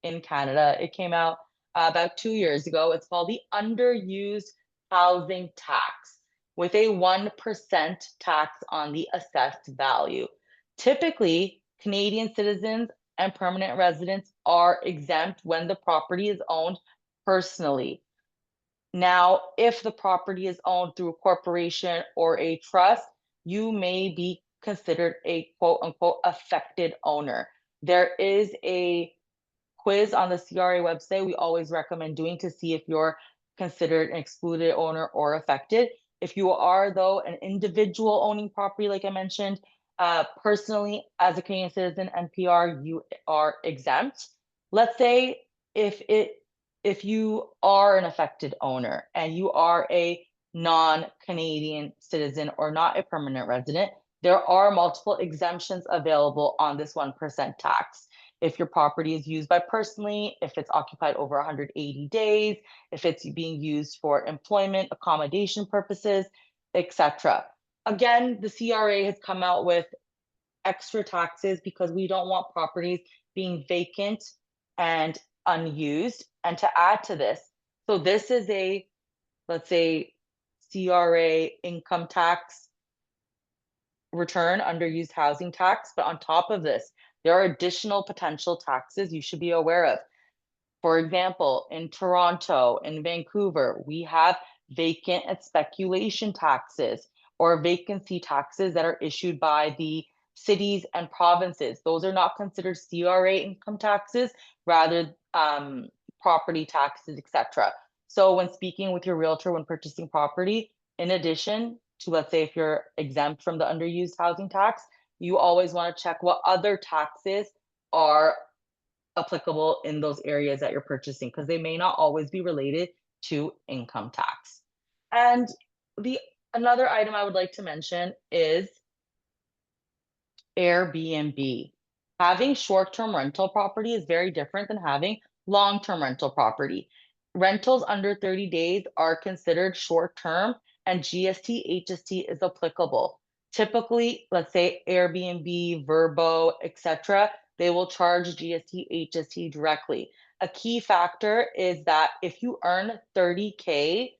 in Canada. It came out about 2 years ago. It's called the underused housing tax with a 1% tax on the assessed value. Typically, Canadian citizens and permanent residents are exempt when the property is owned personally. Now, if the property is owned through a corporation or a trust, you may be considered a quote unquote affected owner. There is a quiz on the CRA website we always recommend doing to see if you're considered an excluded owner or affected. If you are, though, an individual owning property, like I mentioned, personally, as a Canadian citizen and PR, you are exempt. Let's say if you are an affected owner and you are a non-Canadian citizen or not a permanent resident, there are multiple exemptions available on this 1% tax. If your property is used by personally, if it's occupied over 180 days, if it's being used for employment, accommodation purposes, etc. Again, the CRA has come out with extra taxes because we don't want properties being vacant and unused. And to add to this, so this is a, let's say, CRA income tax return, underused housing tax. But on top of this, there are additional potential taxes you should be aware of. For example, in Toronto, in Vancouver, we have vacant and speculation taxes or vacancy taxes that are issued by the cities and provinces. Those are not considered CRA income taxes, rather property taxes, etc. So when speaking with your realtor when purchasing property, in addition to, let's say, if you're exempt from the underused housing tax, you always want to check what other taxes are applicable in those areas that you're purchasing, because they may not always be related to income tax. And the another item I would like to mention is Airbnb. Having short-term rental property is very different than having long-term rental property. Rentals under 30 days are considered short-term, and GST, HST is applicable. Typically, let's say Airbnb, Verbo, etc., they will charge GST, HST directly. A key factor is that if you earn 30K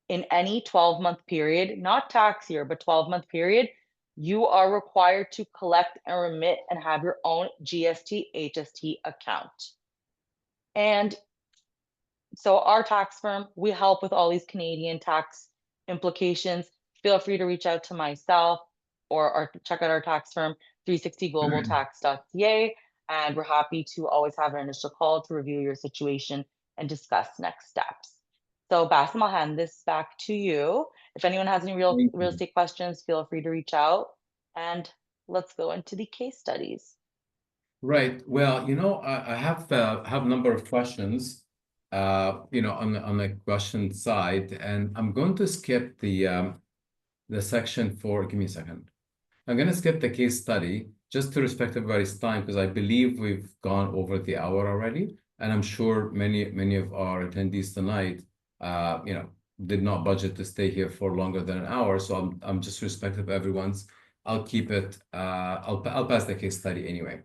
in any 12-month period, not tax year, but 12-month period, you are required to collect and remit and have your own GST, HST account. And so our tax firm, we help with all these Canadian tax implications. Feel free to reach out to myself or check out our tax firm, 360globaltax.ca. And we're happy to always have an initial call to review your situation and discuss next steps. So Bassem, I'll hand this back to you. If anyone has any real Thank you. estate questions, feel free to reach out, and let's go into the case studies. Right. Well, I have a number of questions, on the question side, and I'm going to skip the section for. Give me a second. I'm going to skip the case study just to respect everybody's time because I believe we've gone over the hour already, and I'm sure many of our attendees tonight, did not budget to stay here for longer than an hour. So I'm just respectful of everyone's. I'll keep it. I'll pass the case study anyway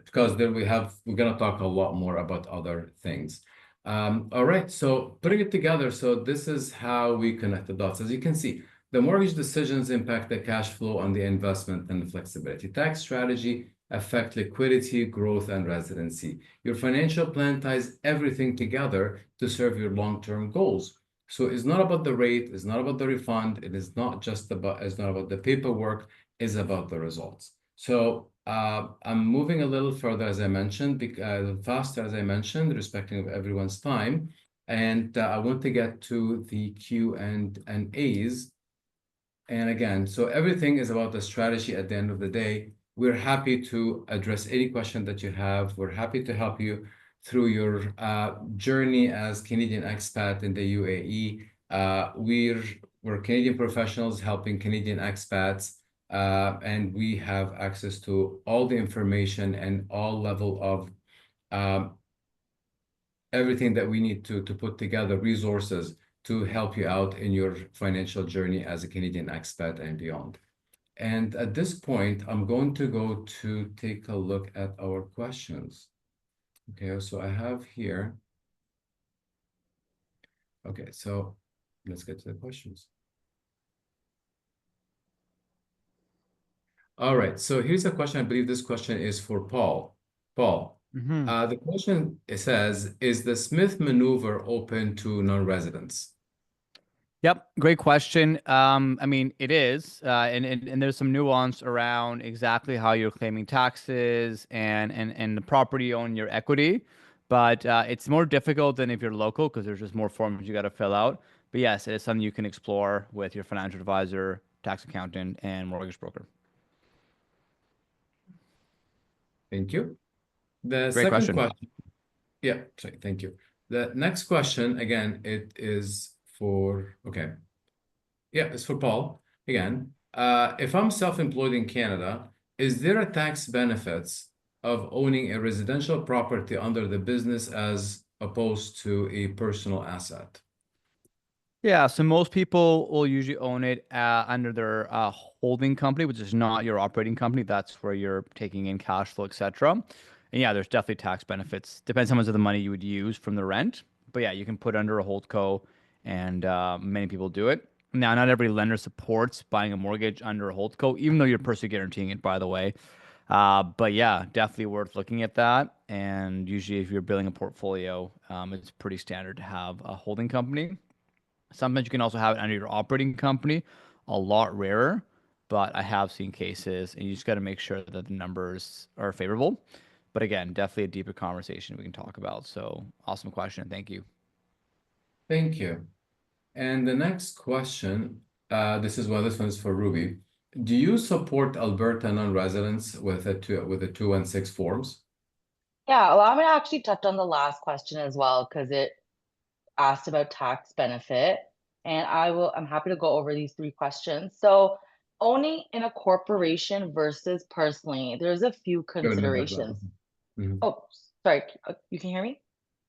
because then we're going to talk a lot more about other things. All right, so putting it together, so this is how we connect the dots. As you can see, the mortgage decisions impact the cash flow on the investment and the flexibility. Tax strategy affect liquidity, growth, and residency. Your financial plan ties everything together to serve your long-term goals. So it's not about the rate, it's not about the refund, it's not about the paperwork, it's about the results. So I'm moving a little further, as I mentioned, faster, as I mentioned, respecting everyone's time. And I want to get to the Q&As. And again, so everything is about the strategy at the end of the day. We're happy to address any question that you have. We're happy to help you through your journey as Canadian expat in the UAE. We're Canadian professionals helping Canadian expats, and we have access to all the information and all level of everything that we need to put together, resources to help you out in your financial journey as a Canadian expat and beyond. And at this point, I'm going to go to take a look at our questions. Okay, so I have here. Okay, so let's get to the questions. All right, so here's a question. I believe this question is for Paul. Paul, the question, it says, is the Smith maneuver open to non-residents? Yep, great question. I mean, it is, and there's some nuance around exactly how you're claiming taxes and the property on your equity, but it's more difficult than if you're local because there's just more forms you got to fill out. But yes, it is something you can explore with your financial advisor, tax accountant, and mortgage broker. Thank you. The Great second question. question, yeah, sorry, thank you. The next question, again, it is for, okay. Yeah, it's for Paul again. If I'm self-employed in Canada, is there a tax benefits of owning a residential property under the business as opposed to a personal asset? Yeah, so most people will usually own it under their holding company, which is not your operating company. That's where you're taking in cash flow, etc. And yeah, there's definitely tax benefits. Depends how much of the money you would use from the rent. But yeah, you can put under a holdco, and many people do it. Now, not every lender supports buying a mortgage under a holdco, even though you're personally guaranteeing it, by the way. But yeah, definitely worth looking at that. And usually, if you're building a portfolio, it's pretty standard to have a holding company. Sometimes you can also have it under your operating company, a lot rarer, but I have seen cases, and you just got to make sure that the numbers are favorable. But again, definitely a deeper conversation we can talk about. So awesome question. Thank you. Thank you. And the next question, this one is for Ruby. Do you support Alberta non-residents with the 216 forms? Yeah, well, I'm gonna actually touch on the last question as well because it asked about tax benefit, and I'm happy to go over these three questions. So, owning in a corporation versus personally, there's a few No, no, no, no. considerations. Mhm. Oh, sorry, you can hear me?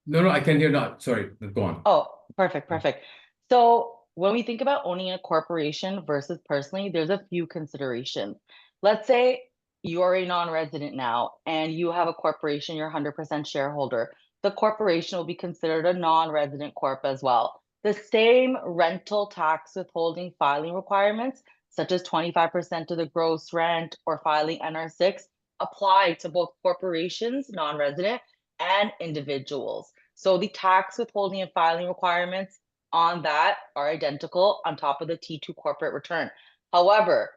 No, no, I can hear not. Sorry, go on. Oh, perfect, perfect. So when we think about owning a corporation versus personally, there's a few considerations. Let's say you're a non-resident now and you have a corporation, you're 100% shareholder. The corporation will be considered a non-resident corp as well. The same rental tax withholding filing requirements, such as 25% of the gross rent or filing NR6, apply to both corporations, non-resident, and individuals. So the tax withholding and filing requirements on that are identical on top of the T2 corporate return. However,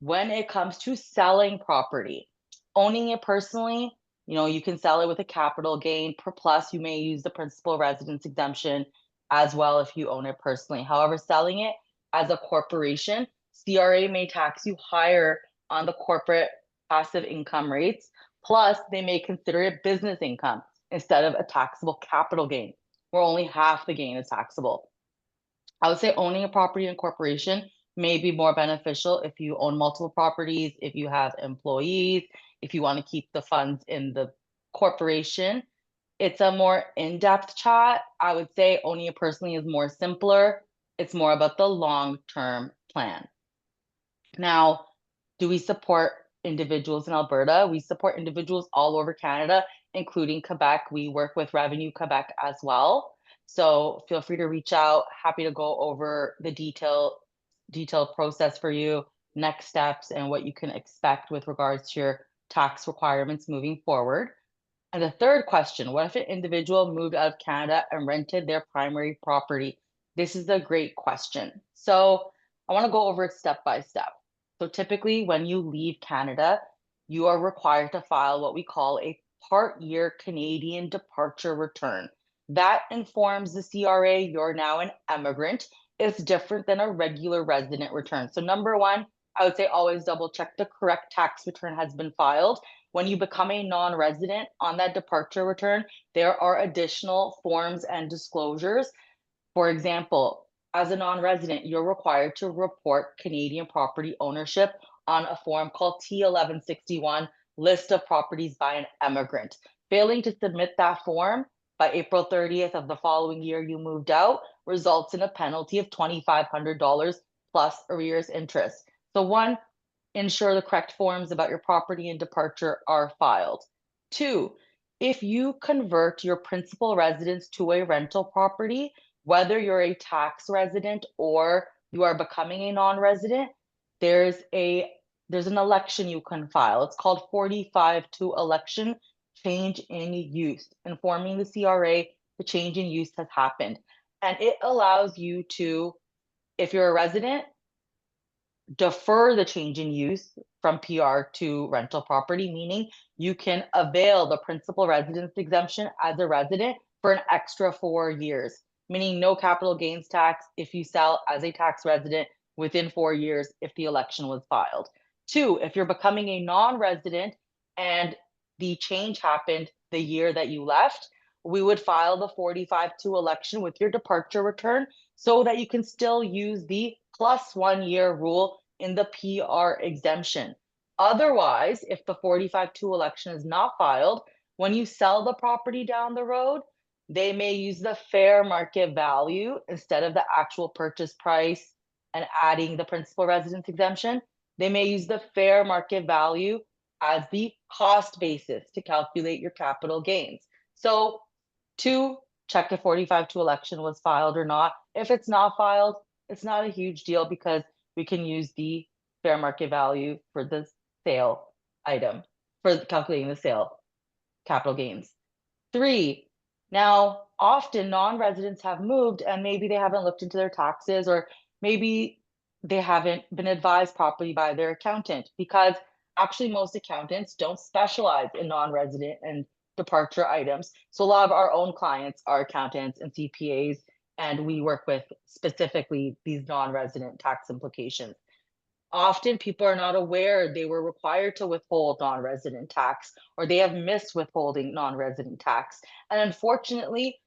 when it comes to selling property, owning it personally, you can sell it with a capital gain. Per plus, you may use the principal residence exemption as well if you own it personally. However, selling it as a corporation, CRA may tax you higher on the corporate passive income rates. Plus, they may consider it business income instead of a taxable capital gain, where only half the gain is taxable. I would say owning a property in corporation may be more beneficial if you own multiple properties, if you have employees, if you want to keep the funds in the corporation. It's a more in-depth chat. I would say owning it personally is more simpler. It's more about the long-term plan. Now, do we support individuals in Alberta? We support individuals all over Canada, including Quebec. We work with Revenue Quebec as well. So feel free to reach out. Happy to go over the detailed process for you, next steps, and what you can expect with regards to your tax requirements moving forward. And the third question, what if an individual moved out of Canada and rented their primary property? This is a great question. So I want to go over it step by step. So typically when you leave Canada, you are required to file what we call a part year Canadian departure return. That informs the CRA you're now an immigrant. It's different than a regular resident return. So number one, I would say always double check the correct tax return has been filed. When you become a non-resident on that departure return, there are additional forms and disclosures. For example, as a non-resident, you're required to report Canadian property ownership on a form called T1161, List of Properties by an Immigrant. Failing to submit that form by April 30th of the following year you moved out results in a penalty of $2,500 plus arrears interest. So one, ensure the correct forms about your property and departure are filed. Two, if you convert your principal residence to a rental property, whether you're a tax resident or you are becoming a non-resident, there's an election you can file. It's called 45-2 election change in use, informing the CRA the change in use has happened. And it allows you to, if you're a resident, defer the change in use from PR to rental property, meaning you can avail the principal residence exemption as a resident for an extra 4 years, meaning no capital gains tax if you sell as a tax resident within 4 years if the election was filed. Two, if you're becoming a non-resident and the change happened the year that you left, we would file the 45-2 election with your departure return so that you can still use the plus 1 year rule in the PR exemption. Otherwise, if the 45-2 election is not filed, when you sell the property down the road, they may use the fair market value instead of the actual purchase price and adding the principal residence exemption. They may use the fair market value as the cost basis to calculate your capital gains. So, two, check if 45-2 election was filed or not. If it's not filed, it's not a huge deal because we can use the fair market value for the sale item for calculating the sale capital gains. Three, now often non-residents have moved and maybe they haven't looked into their taxes or maybe they haven't been advised properly by their accountant because actually most accountants don't specialize in non-resident and departure items. So a lot of our own clients are accountants and CPAs and we work with specifically these non-resident tax implications. Often people are not aware they were required to withhold non-resident tax, or they have missed withholding non-resident tax. And unfortunately,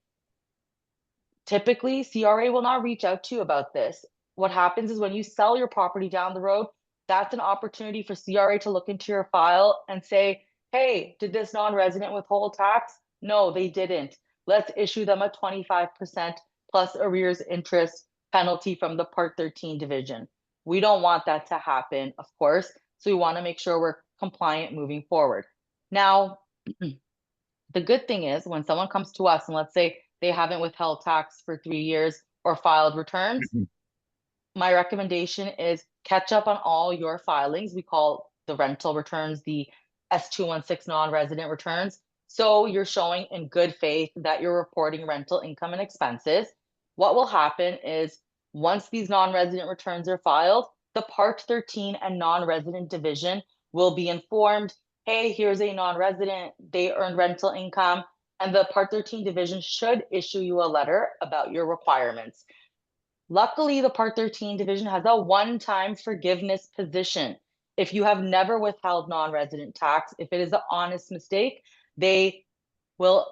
typically CRA will not reach out to you about this. What happens is when you sell your property down the road, that's an opportunity for CRA to look into your file and say, hey, did this non-resident withhold tax? No, they didn't. Let's issue them a 25% plus arrears interest penalty from the Part 13 division. We don't want that to happen, of course. So we want to make sure we're compliant moving forward. Now, the good thing is when someone comes to us and let's say they haven't withheld tax for 3 years or filed returns, my recommendation is catch up on all your filings. We call the rental returns the S216 non-resident returns. So you're showing in good faith that you're reporting rental income and expenses. What will happen is once these non-resident returns are filed, the Part 13 and non-resident division will be informed, hey, here's a non-resident, they earned rental income, and the Part 13 division should issue you a letter about your requirements. Luckily, the Part 13 division has a one-time forgiveness position. If you have never withheld non-resident tax, if it is an honest mistake, they will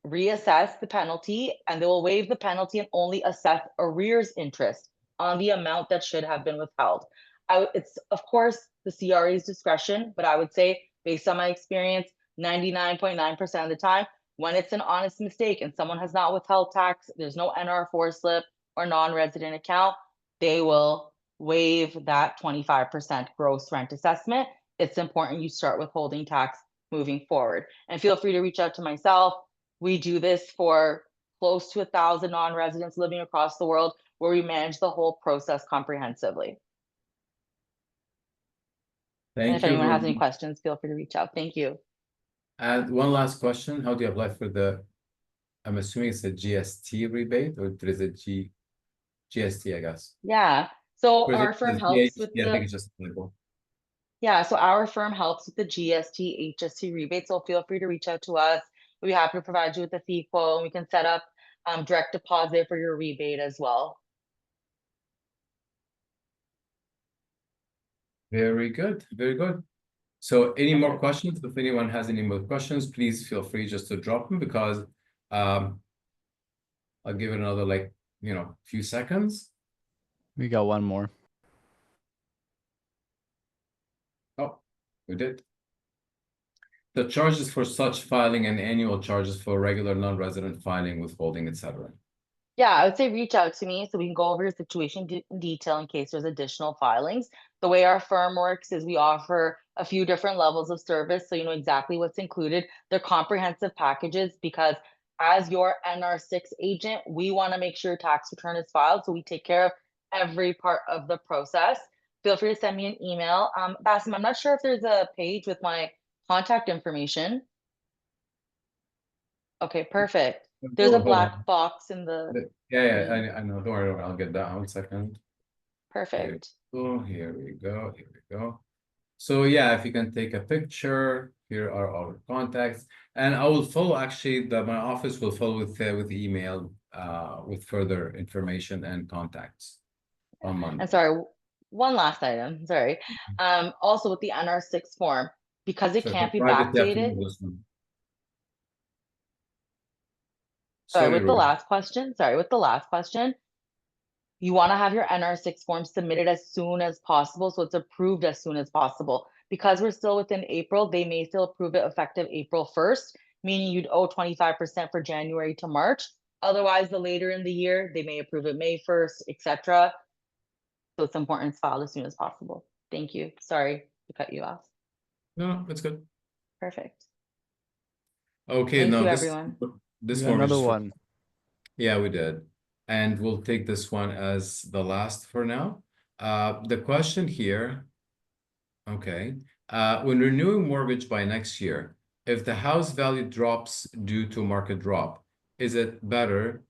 reassess the penalty and they will waive the penalty and only assess arrears interest on the amount that should have been withheld. It's, of course, the CRA's discretion, but I would say, based on my experience, 99.9% of the time, when it's an honest mistake and someone has not withheld tax, there's no NR4 slip or non-resident account, they will waive that 25% gross rent assessment. It's important you start withholding tax moving forward. And feel free to reach out to myself. We do this for close to 1,000 non-residents living across the world, where we manage the whole process comprehensively. And if Thank you, anyone has any Ruby. questions, feel free to reach out. Thank you. And one last question. How do you apply for the, I'm assuming it's a GST rebate, or there is a GST, I guess. Yeah. So Or is our it firm the helps with GHT? I think the it's just label. so our firm helps with the GST, HST rebate. So feel free to reach out to us. We'd be happy to provide you with a fee quote, and we can set up direct deposit for your rebate as well. Very good. Very good. So any more Perfect. questions? If anyone has any more questions, please feel free just to drop them, because I'll give it another, like, few seconds. We got one more. Oh, we did. The charges for such filing and annual charges for regular non-resident filing, withholding, etc. Yeah, I would say reach out to me so we can go over your situation in detail in case there's additional filings. The way our firm works is we offer a few different levels of service, so you know exactly what's included. They're comprehensive packages because as your NR6 agent, we want to make sure your tax return is filed, so we take care of every part of the process. Feel free to send me an email. Basim, I'm not sure if there's a page with my contact information. Okay, perfect. There's a Oh, hold on. black box in the Yeah, screen. I know. Don't worry, I'll get that. 1 second. Perfect. Here we go. Here we go. So yeah, if you can take a picture, here are our contacts, and I will follow. Actually, my office will follow with email, with further information and contacts on Monday. And sorry, one last item. Sorry. Also with the NR6 form, because it So can't be private, you have to backdated. move this one. Sorry, with the Ruby. last question. Sorry, with the last question. You want to have your NR6 form submitted as soon as possible, so it's approved as soon as possible. Because we're still within April, they may still approve it effective April 1st, meaning you'd owe 25% for January to March. Otherwise, the later in the year, they may approve it May 1st, etc. So it's important it's filed as soon as possible. Thank you. Sorry to cut you off. No, that's good. Perfect. Okay, Thank now you, this everyone. We got form is another just for, one. yeah, we did. And we'll take this one as the last for now. The question here, okay, when renewing mortgage by next year, if the house value drops due to market drop, is it better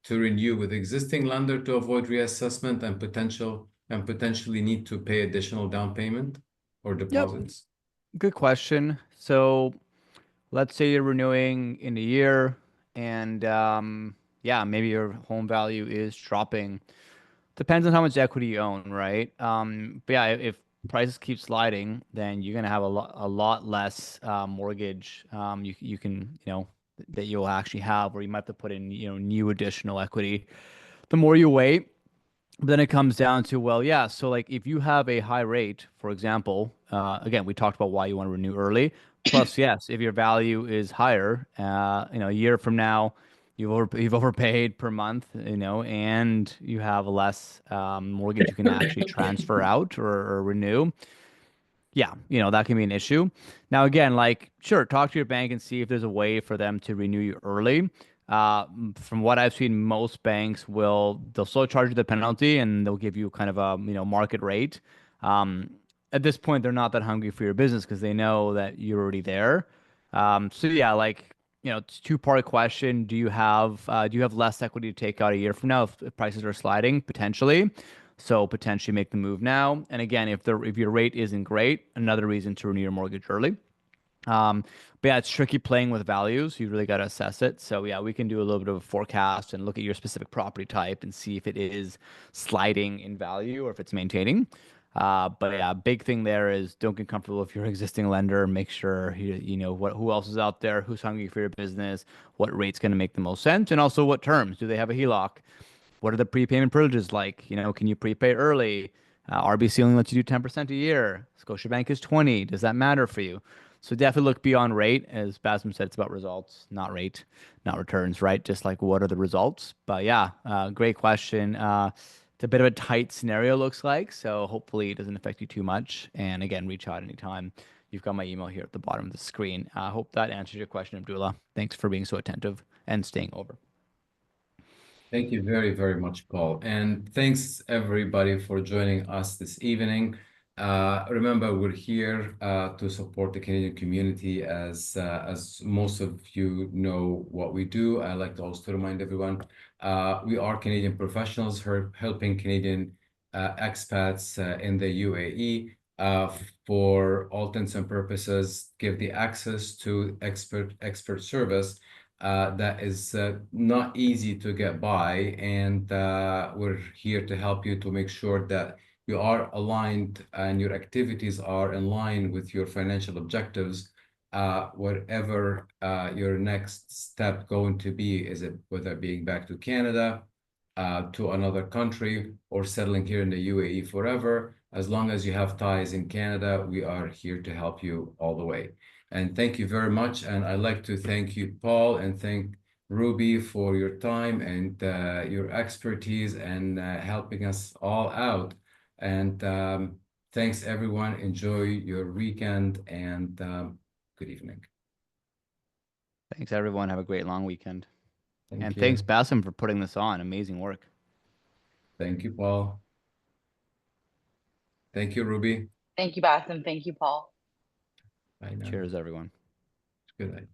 to renew with existing lender to avoid reassessment and potentially need to pay additional down payment or deposits? Good question. So let's say you're renewing in a year and yeah, maybe your home value is dropping. Depends on how much equity you own, right? But yeah, if prices keep sliding, then you're gonna have a lot less mortgage you can that you'll actually have, or you might have to put in new additional equity. The more you wait, but then it comes down to, well, yeah, so like if you have a high rate, for example, again, we talked about why you want to renew early. Plus, yes, if your value is higher, a year from now, you've overpaid per month, and you have less mortgage you can actually transfer out or renew. Yeah, that can be an issue. Now, again, like, sure, talk to your bank and see if there's a way for them to renew you early. From what I've seen, most banks they'll still charge you the penalty and they'll give you kind of a, market rate. Um, at this point, they're not that hungry for your business because they know that you're already there. So yeah, like, it's a two-part question. Do you have less equity to take out a year from now if prices are sliding? Potentially. So potentially make the move now. And again, if your rate isn't great, another reason to renew your mortgage early. Um, but yeah, it's tricky playing with values. You really got to assess it. So yeah, we can do a little bit of a forecast and look at your specific property type and see if it is sliding in value or if it's maintaining. But yeah, big thing there is don't get comfortable with your existing lender. Make sure you know who else is out there, who's hungry for your business, what rate's going to make the most sense, and also what terms. Do they have a HELOC? What are the prepayment privileges like? Can you prepay early? RBC only lets you do 10% a year. Scotiabank is 20. Does that matter for you? So definitely look beyond rate. As Basem said, it's about results, not rate, not returns, right? Just like what are the results? But yeah, great question. It's a bit of a tight scenario, looks like. So hopefully it doesn't affect you too much. And again, reach out anytime. You've got my email here at the bottom of the screen. I hope that answers your question, Abdullah. Thanks for being so attentive and staying over. Thank you very, very much, Paul. And thanks everybody for joining us this evening. Remember, we're here to support the Canadian community as most of you know what we do. I like to also remind everyone, we are Canadian professionals helping Canadian expats in the UAE for all intents and purposes, give the access to expert service that is not easy to get by, and we're here to help you to make sure that you are aligned and your activities are in line with your financial objectives, whatever your next step going to be, is it whether being back to Canada, to another country, or settling here in the UAE forever. As long as you have ties in Canada, we are here to help you all the way. And thank you very much. And I'd like to thank you, Paul, and thank Ruby for your time and your expertise and helping us all out. And thanks, everyone. Enjoy your weekend and good evening. Thanks, everyone. Have a great long weekend. Thank And thanks, you. Bassem, for putting this on. Amazing work. Thank you, Paul. Thank you, Ruby. Thank you, Bassem. Thank you, Paul. Bye now. Cheers, everyone. Good night.